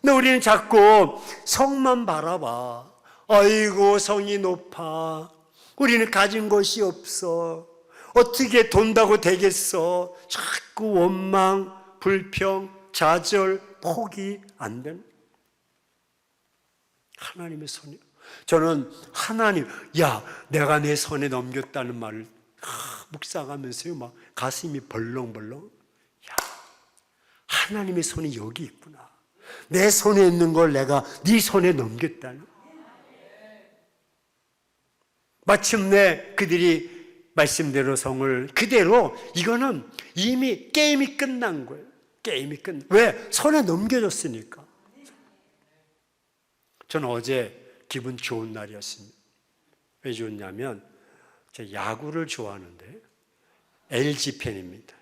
Speaker 1: 근데 우리는 자꾸 성만 바라봐. 아이고 성이 높아, 우리는 가진 것이 없어, 어떻게 돈다고 되겠어. 자꾸 원망, 불평, 좌절, 포기 안 되는. 하나님의 손이. 저는 하나님, 내가 내 손에 넘겼다는 말을 묵상하면서요, 막 가슴이 벌렁벌렁. 하나님의 손이 여기 있구나. 내 손에 있는 걸 내가 네 손에 넘겼다는. 마침내 그들이 말씀대로 성을 그대로, 이거는 이미 게임이 끝난 거예요. 게임이 끝난. 왜? 손에 넘겨줬으니까. 저는 어제 기분 좋은 날이었습니다. 왜 좋냐면 제가 야구를 좋아하는데 LG 팬입니다.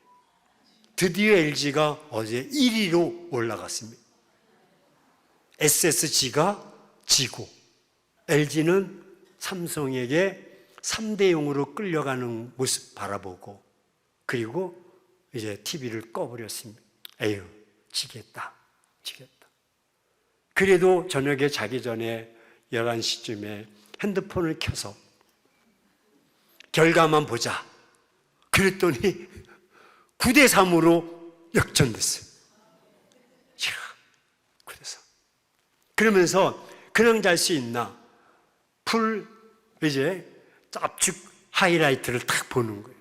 Speaker 1: 드디어 LG가 어제 1위로 올라갔습니다. SSG가 지고 LG는 삼성에게 3대0으로 끌려가는 모습 바라보고, 그리고 이제 TV를 꺼버렸습니다. 에휴, 지겠다. 그래도 저녁에 자기 전에 11시쯤에 핸드폰을 켜서 결과만 보자. 그랬더니 9대3으로 역전됐어요. 9대3. 그러면서 그냥 잘 수 있나? 이제 압축 하이라이트를 딱 보는 거예요.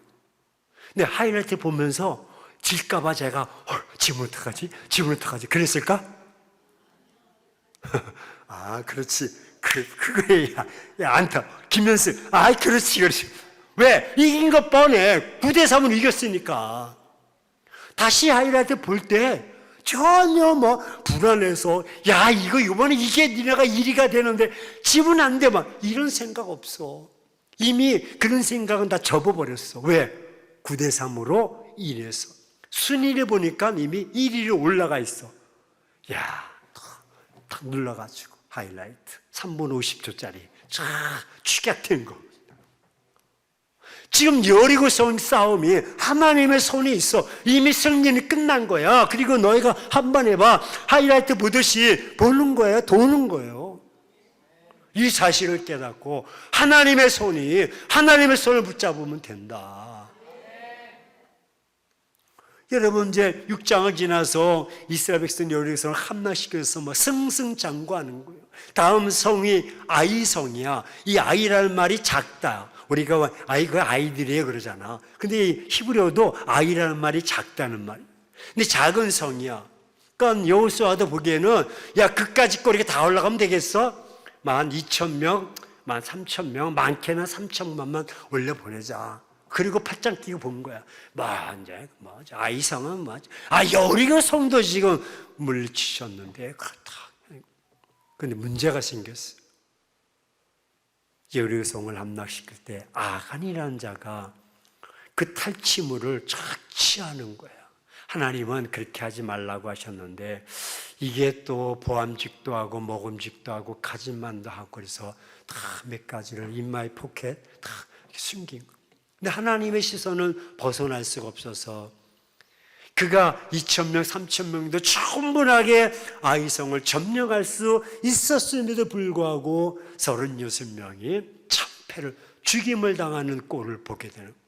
Speaker 1: 근데 하이라이트 보면서 질까봐 제가 지금 어떡하지? 그랬을까? 그렇지. 그거에 안타. 김현수. 그렇지. 왜? 이긴 것 뻔해. 9대3으로 이겼으니까. 다시 하이라이트 볼 때 전혀 불안해서 이거 이번에 이게 니네가 1위가 되는데 지면 안 돼, 이런 생각 없어. 이미 그런 생각은 다 접어버렸어. 왜? 9대3으로 1위에서 순위를 보니까 이미 1위로 올라가 있어. 탁 눌러가지고 하이라이트 3분 50초짜리 쫙 축약된 거. 지금 여리고성 싸움이 하나님의 손에 있어. 이미 승리는 끝난 거야. 그리고 너희가 한번 해봐. 하이라이트 보듯이 보는 거예요. 도는 거예요. 이 사실을 깨닫고 하나님의 손을 붙잡으면 된다. 여러분, 이제 6장을 지나서 이스라엘 백성 여리고성을 함락시켜서 승승장구하는 거예요. 다음 성이 아이성이야. 이 아이라는 말이 작다. 우리가 그 아이들이에요 그러잖아. 근데 히브리어도 아이라는 말이 작다는 말. 근데 작은 성이야. 그러니까 여호수아도 보기에는 그까짓 거리가 다 올라가면 되겠어? 12,000명, 13,000명, 많게는 3천만만 올려보내자. 그리고 팔짱 끼고 본 거야. 이제 아이성은 여리고 성도 지금 물리치셨는데 그렇다. 근데 문제가 생겼어. 여리고 성을 함락시킬 때 아간이라는 자가 그 탈취물을 착취하는 거야. 하나님은 그렇게 하지 말라고 하셨는데 이게 또 보암직도 하고 먹음직도 하고 가짓만도 하고 그래서 다 몇 가지를 인마이 포켓 다 숨긴 거야. 근데 하나님의 시선은 벗어날 수가 없어서 그가 2,000명, 3,000명도 충분하게 아이성을 점령할 수 있었음에도 불구하고 36명이 참패를 죽임을 당하는 꼴을 보게 되는 거예요.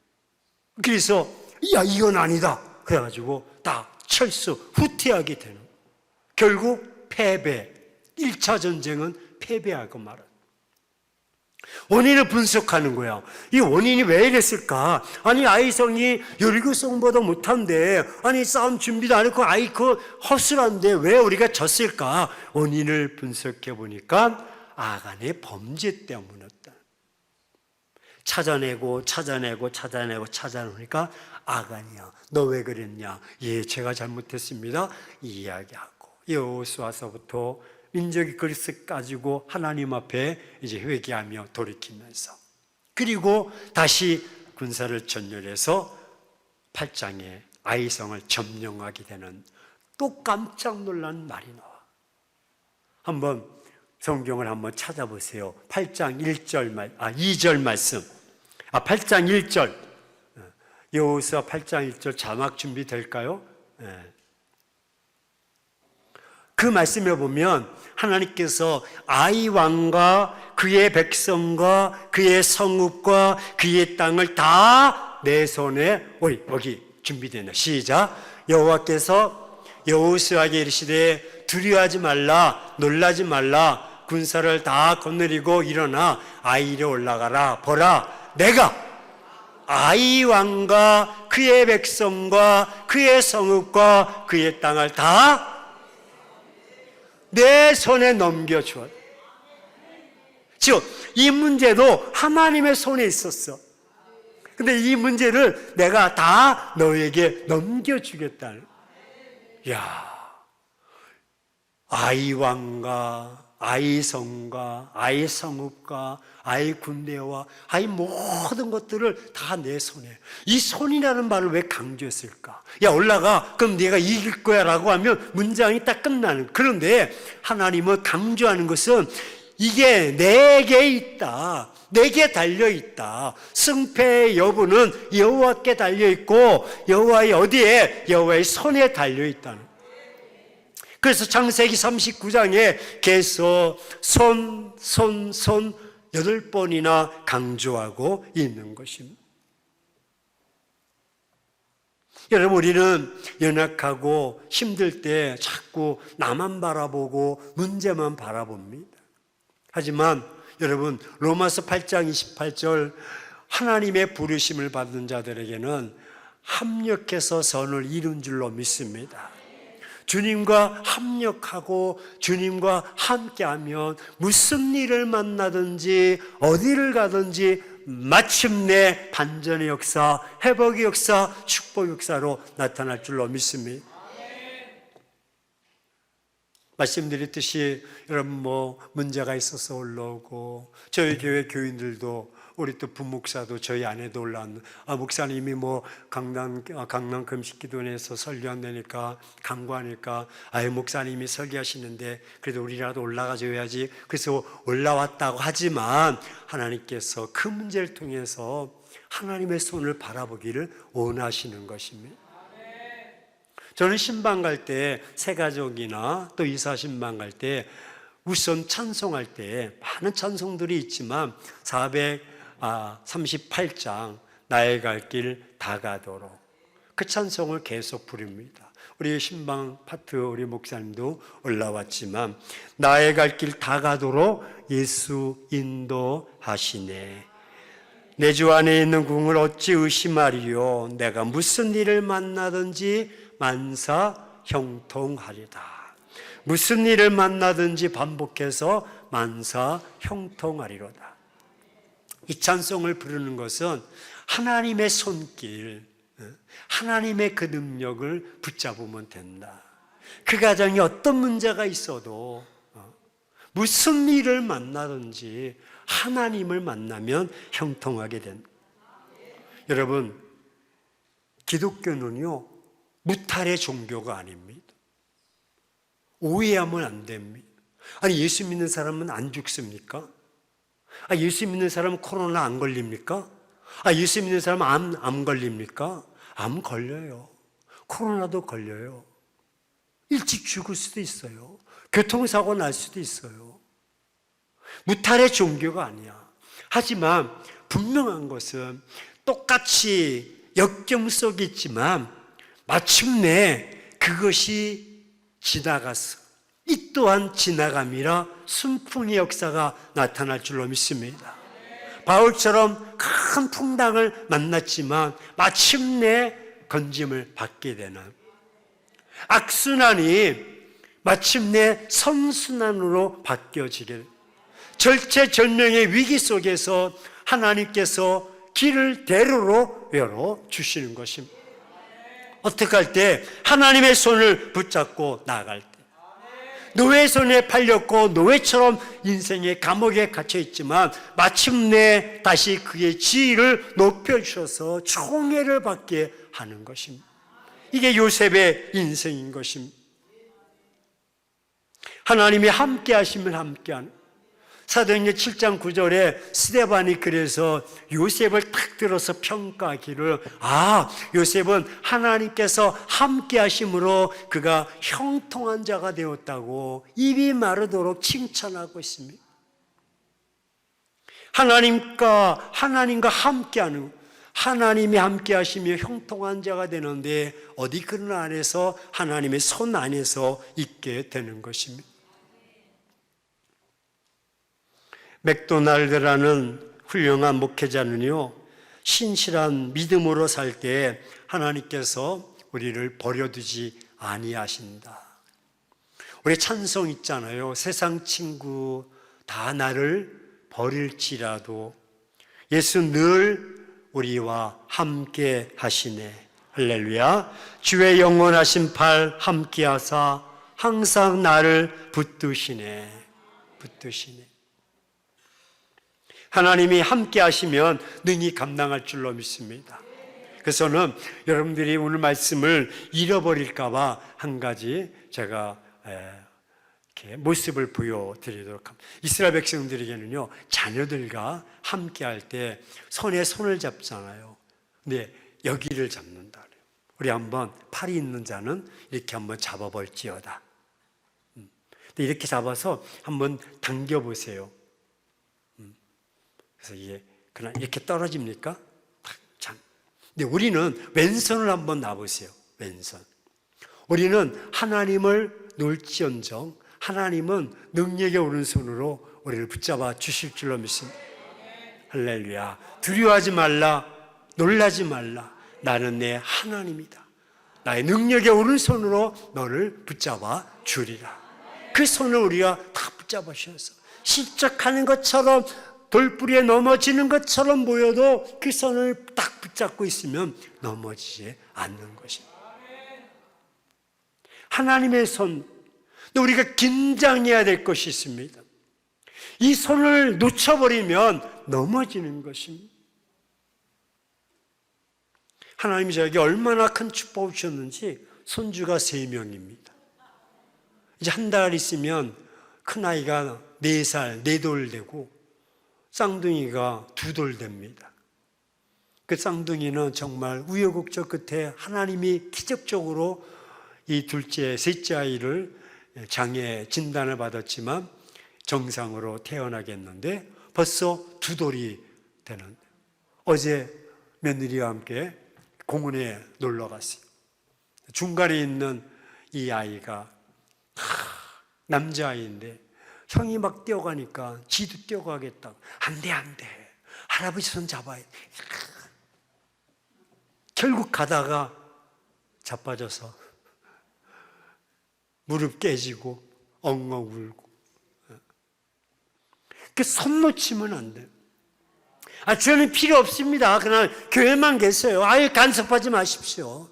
Speaker 1: 그래서 이건 아니다. 그래가지고 다 철수, 후퇴하게 되는 거예요. 결국 패배, 1차 전쟁은 패배하고 말아요. 원인을 분석하는 거야. 이 원인이 왜 이랬을까? 아니 아이성이 여리고성보다 못한데, 아니 싸움 준비도 안 했고 아이고 허술한데 왜 우리가 졌을까? 원인을 분석해 보니까 아간의 범죄 때문이었다. 찾아내고 찾아내니까 아간이야, 너 왜 그랬냐? 예, 제가 잘못했습니다. 이야기하고 여호수아서부터 민족이 그리스 가지고 하나님 앞에 이제 회개하며 돌이키면서, 그리고 다시 군사를 전열해서 8장에 아이성을 점령하게 되는 또 깜짝 놀란 말이 나와. 한번 성경을 한번 찾아보세요. 8장 2절 말씀. 8장 1절. 여호수아 8장 1절 자막 준비될까요? 그 말씀에 보면 하나님께서 아이 왕과 그의 백성과 그의 성읍과 그의 땅을 다 내 손에, 여기 준비되네. 시작. 여호와께서 여호수아에게 이르시되 두려워하지 말라, 놀라지 말라, 군사를 다 거느리고 일어나 아이로 올라가라. 보라, 내가 아이 왕과 그의 백성과 그의 성읍과 그의 땅을 다 내 손에 넘겨주었다. 즉, 이 문제도 하나님의 손에 있었어. 근데 이 문제를 내가 다 너에게 넘겨주겠다는. 야, 아이 왕과 아이 성과 아이 성읍과 아이 군대와 아이 모든 것들을 다 내 손에. 이 손이라는 말을 왜 강조했을까? 야, 올라가, 그럼 네가 이길 거야 라고 하면 문장이 딱 끝나는. 그런데 하나님은 강조하는 것은 이게 내게 있다, 내게 달려있다. 승패의 여부는 여호와께 달려있고 여호와의 어디에? 여호와의 손에 달려있다는. 그래서 창세기 39장에 계속 손 8번이나 강조하고 있는 것입니다. 여러분, 우리는 연약하고 힘들 때 자꾸 나만 바라보고 문제만 바라봅니다. 하지만 여러분, 로마서 8장 28절, 하나님의 부르심을 받은 자들에게는 합력해서 선을 이룬 줄로 믿습니다. 주님과 합력하고 주님과 함께하면 무슨 일을 만나든지 어디를 가든지 마침내 반전의 역사, 회복의 역사, 축복의 역사로 나타날 줄로 믿습니다. 말씀드렸듯이 여러분 문제가 있어서 올라오고, 저희 교회 교인들도, 우리 또 부목사도 저희 아내도 올라왔는, 목사님이 강남 금식기도원에서 설교한다니까, 강구하니까, 목사님이 설교하시는데 그래도 우리라도 올라가줘야지. 그래서 올라왔다고 하지만 하나님께서 그 문제를 통해서 하나님의 손을 바라보기를 원하시는 것입니다. 저는 신방 갈 때, 새가족이나 또 이사 신방 갈 때 우선 찬송할 때 많은 찬송들이 있지만 438장 나의 갈 길 다가도록, 그 찬송을 계속 부릅니다. 우리 신방 파트 우리 목사님도 올라왔지만 나의 갈 길 다가도록 예수 인도하시네. 내 주 안에 있는 궁을 어찌 의심하리요. 내가 무슨 일을 만나든지 만사 형통하리다. 무슨 일을 만나든지 반복해서 만사 형통하리로다. 이 찬송을 부르는 것은 하나님의 손길, 하나님의 그 능력을 붙잡으면 된다. 그 가정에 어떤 문제가 있어도 무슨 일을 만나든지 하나님을 만나면 형통하게 된다. 여러분, 기독교는요, 무탈의 종교가 아닙니다. 오해하면 안 됩니다. 아니, 예수 믿는 사람은 안 죽습니까? 예수 믿는 사람은 코로나 안 걸립니까? 예수 믿는 사람은 암 걸립니까? 암 걸려요. 코로나도 걸려요. 일찍 죽을 수도 있어요. 교통사고 날 수도 있어요. 무탈의 종교가 아니야. 하지만 분명한 것은 똑같이 역경 속에 있지만 마침내 그것이 지나갔어. 이 또한 지나감이라 순풍의 역사가 나타날 줄로 믿습니다. 바울처럼 큰 풍랑을 만났지만 마침내 건짐을 받게 되는 악순환이 마침내 선순환으로 바뀌어지게, 절체절명의 위기 속에서 하나님께서 길을 대로로 열어 주시는 것입니다. 어떻게 할 때? 하나님의 손을 붙잡고 나아갈 때. 노예 손에 팔렸고 노예처럼 인생의 감옥에 갇혀 있지만 마침내 다시 그의 지위를 높여주셔서 총애를 받게 하는 것입니다. 이게 요셉의 인생인 것입니다. 하나님이 함께 하시면 함께하는, 사도행전 7장 9절에 스데반이 그래서 요셉을 탁 들어서 평가하기를, 요셉은 하나님께서 함께 하심으로 그가 형통한 자가 되었다고 입이 마르도록 칭찬하고 있습니다. 하나님과 함께하는, 하나님이 함께 하시며 형통한 자가 되는데 어디 그런 안에서 하나님의 손 안에서 있게 되는 것입니다. 맥도날드라는 훌륭한 목회자는요, 신실한 믿음으로 살 때 하나님께서 우리를 버려두지 아니하신다. 우리 찬송 있잖아요. 세상 친구 다 나를 버릴지라도 예수 늘 우리와 함께 하시네. 할렐루야. 주의 영원하신 팔 함께 하사 항상 나를 붙드시네. 하나님이 함께 하시면 능히 감당할 줄로 믿습니다. 그래서는 여러분들이 오늘 말씀을 잃어버릴까 봐 한 가지 제가 이렇게 모습을 보여드리도록 합니다. 이스라엘 백성들에게는요, 자녀들과 함께 할 때 손에 손을 잡잖아요. 근데 여기를 잡는다 그래요. 우리 한번 팔이 있는 자는 이렇게 한번 잡아볼지어다. 근데 이렇게 잡아서 한번 당겨보세요. 그래서 이게 그냥 이렇게 떨어집니까? 참. 근데 우리는 왼손을 한번 놔보세요. 왼손. 우리는 하나님을 놓을지언정 하나님은 능력의 오른손으로 우리를 붙잡아 주실 줄로 믿습니다. 할렐루야. 두려워하지 말라. 놀라지 말라. 나는 내 하나님이다. 나의 능력의 오른손으로 너를 붙잡아 주리라. 그 손을 우리가 다 붙잡아 주셔서 실적하는 것처럼, 돌뿌리에 넘어지는 것처럼 보여도 그 손을 딱 붙잡고 있으면 넘어지지 않는 것입니다. 하나님의 손. 우리가 긴장해야 될 것이 있습니다. 이 손을 놓쳐버리면 넘어지는 것입니다. 하나님이 저에게 얼마나 큰 축복을 주셨는지 손주가 3명입니다. 이제 한 달 있으면 큰아이가 4살, 4돌 되고 쌍둥이가 2돌 됩니다. 그 쌍둥이는 정말 우여곡절 끝에 하나님이 기적적으로 이 둘째, 셋째 아이를 장애 진단을 받았지만 정상으로 태어나게 했는데 벌써 2돌이 되는, 어제 며느리와 함께 공원에 놀러 갔어요. 중간에 있는 이 아이가 남자아이인데 형이 막 뛰어가니까 지도 뛰어가겠다고. 안 돼. 할아버지 손 잡아야 돼. 결국 가다가 자빠져서 무릎 깨지고 엉엉 울고. 그 손 놓치면 안 돼. 저는 필요 없습니다. 그냥 교회만 계세요. 아예 간섭하지 마십시오.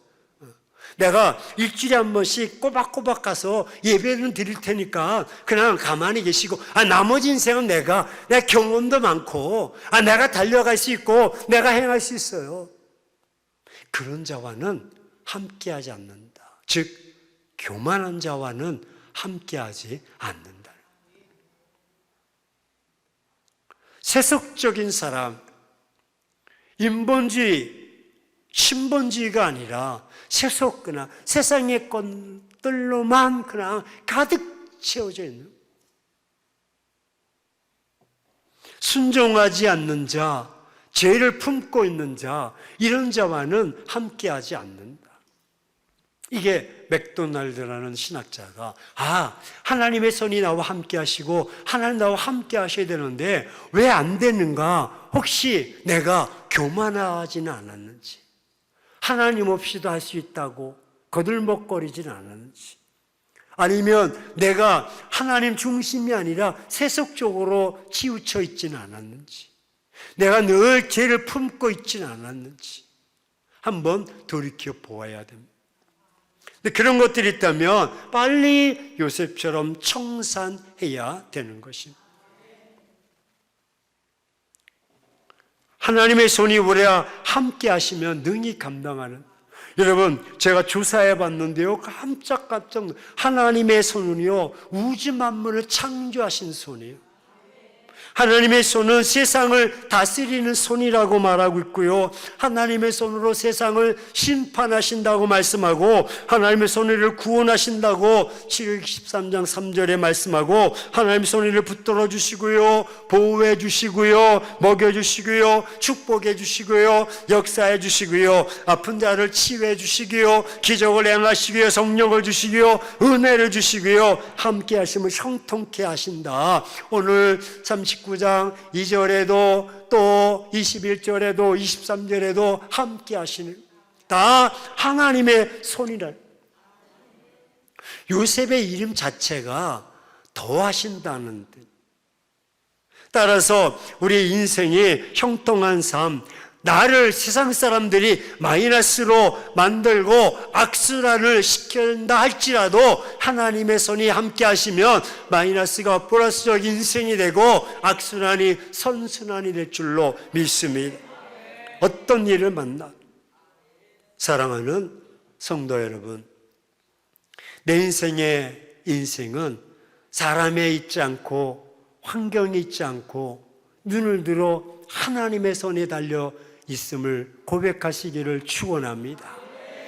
Speaker 1: 내가 일주일에 한 번씩 꼬박꼬박 가서 예배는 드릴 테니까 그냥 가만히 계시고, 나머지 인생은 내가 경험도 많고, 내가 달려갈 수 있고, 내가 행할 수 있어요. 그런 자와는 함께하지 않는다. 즉, 교만한 자와는 함께하지 않는다. 세속적인 사람, 인본주의, 신본주의가 아니라 세속거나 세상의 것들로만 그냥 가득 채워져 있는, 순종하지 않는 자, 죄를 품고 있는 자, 이런 자와는 함께하지 않는다. 이게 맥도날드라는 신학자가 하나님의 손이 나와 함께 하시고 하나님 나와 함께 하셔야 되는데 왜 안 되는가? 혹시 내가 교만하지는 않았는지, 하나님 없이도 할 수 있다고 거들먹거리지는 않았는지, 아니면 내가 하나님 중심이 아니라 세속적으로 치우쳐 있지는 않았는지, 내가 늘 죄를 품고 있지는 않았는지 한번 돌이켜 보아야 됩니다. 근데 그런 것들이 있다면 빨리 요셉처럼 청산해야 되는 것입니다. 하나님의 손이 우리와 함께 하시면 능히 감당하는, 여러분 제가 조사해 봤는데요, 깜짝 하나님의 손은요 우주 만물을 창조하신 손이에요. 하나님의 손은 세상을 다스리는 손이라고 말하고 있고요, 하나님의 손으로 세상을 심판하신다고 말씀하고, 하나님의 손으로 우리를 구원하신다고 13장 3절에 말씀하고, 하나님의 손으로 붙들어 주시고요, 보호해 주시고요, 먹여 주시고요, 축복해 주시고요, 역사해 주시고요, 아픈 자를 치유해 주시고요, 기적을 행하시고요, 성령을 주시고요, 은혜를 주시고요, 함께 하심을 형통케 하신다. 오늘 39장 2절에도 또 21절에도 23절에도 함께 하시는, 다 하나님의 손이라. 요셉의 이름 자체가 더하신다는 뜻. 따라서 우리 인생이 형통한 삶, 나를 세상 사람들이 마이너스로 만들고 악순환을 시킨다 할지라도 하나님의 손이 함께 하시면 마이너스가 플러스적 인생이 되고 악순환이 선순환이 될 줄로 믿습니다. 어떤 일을 만나, 사랑하는 성도 여러분, 내 인생은 사람에 있지 않고 환경에 있지 않고 눈을 들어 하나님의 손에 달려 있음을 고백하시기를 축원합니다.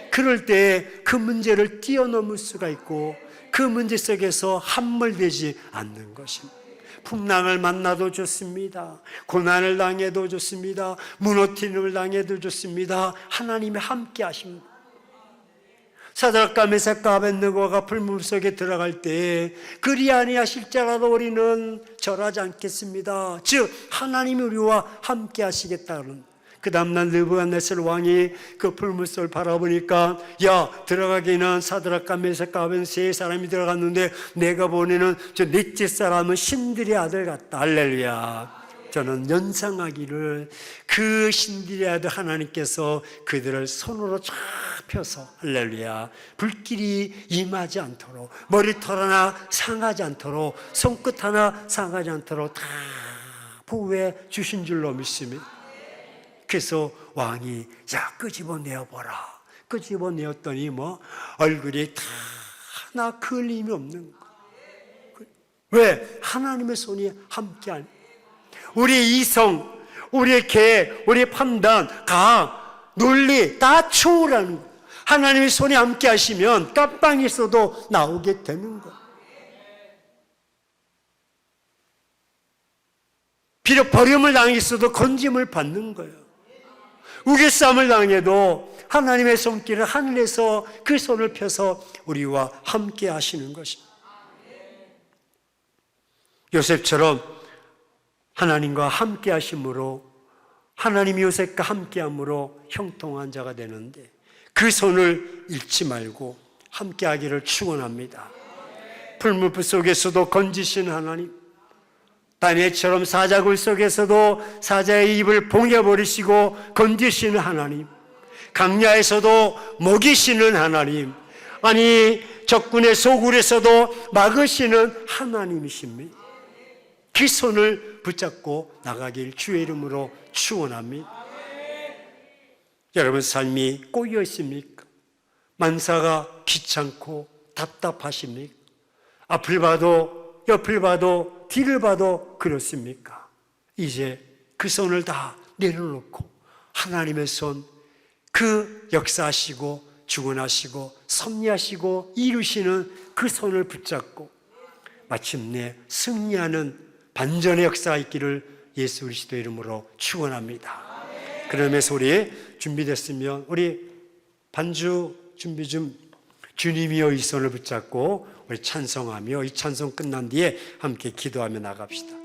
Speaker 1: 그럴 때 그 문제를 뛰어넘을 수가 있고 그 문제 속에서 함몰되지 않는 것입니다. 풍랑을 만나도 좋습니다. 고난을 당해도 좋습니다. 무너뜨림을 당해도 좋습니다. 하나님이 함께 하십니다. 사드락과 메삭과 아벳느고가 불물 속에 들어갈 때 그리 아니하실지라도 우리는 절하지 않겠습니다. 즉 하나님이 우리와 함께 하시겠다는. 그 다음날 느부갓네살 왕이 그 불물속을 바라보니까, 들어가기는 사드락과 메삭과 아벳느고 세 사람이 들어갔는데 내가 보내는 저 넷째 사람은 신들의 아들 같다. 할렐루야. 저는 연상하기를 그 신들의 아들 하나님께서 그들을 손으로 쫙 펴서, 할렐루야, 불길이 임하지 않도록, 머리털 하나 상하지 않도록, 손끝 하나 상하지 않도록 다 보호해 주신 줄로 믿습니다. 그래서 왕이 끄집어내어보라. 끄집어내었더니 얼굴이 다 하나 걸림이 없는 거. 왜? 하나님의 손이 함께하니. 우리의 이성, 우리의 계획, 우리의 판단, 감, 논리 다 초월하는 거예요. 하나님의 손이 함께 하시면 깜빵에서도 나오게 되는 거예요. 비록 버림을 당했어도 건짐을 받는 거예요. 우겨쌈을 당해도 하나님의 손길을 하늘에서 그 손을 펴서 우리와 함께 하시는 것입니다. 요셉처럼 하나님과 함께 하심으로, 하나님이 요셉과 함께 함으로 형통한 자가 되는데 그 손을 잃지 말고 함께 하기를 축원합니다. 풀무불 속에서도 건지신 하나님, 다니엘처럼 사자굴 속에서도 사자의 입을 봉해버리시고 건지시는 하나님, 강야에서도 먹이시는 하나님, 아니 적군의 소굴에서도 막으시는 하나님이십니다. 그 손을 붙잡고 나가길 주의 이름으로 축원합니다. 여러분 삶이 꼬여 있습니까? 만사가 귀찮고 답답하십니까? 앞을 봐도 옆을 봐도 뒤를 봐도 그렇습니까? 이제 그 손을 다 내려놓고 하나님의 손, 그 역사하시고 주권하시고 섭리하시고 이루시는 그 손을 붙잡고 마침내 승리하는 반전의 역사가 있기를 예수 그리스도 이름으로 축원합니다. 그러면서 우리 준비됐으면 우리 반주 준비 좀, 주님이여 이 손을 붙잡고 우리 찬송하며 이 찬송 끝난 뒤에 함께 기도하며 나갑시다.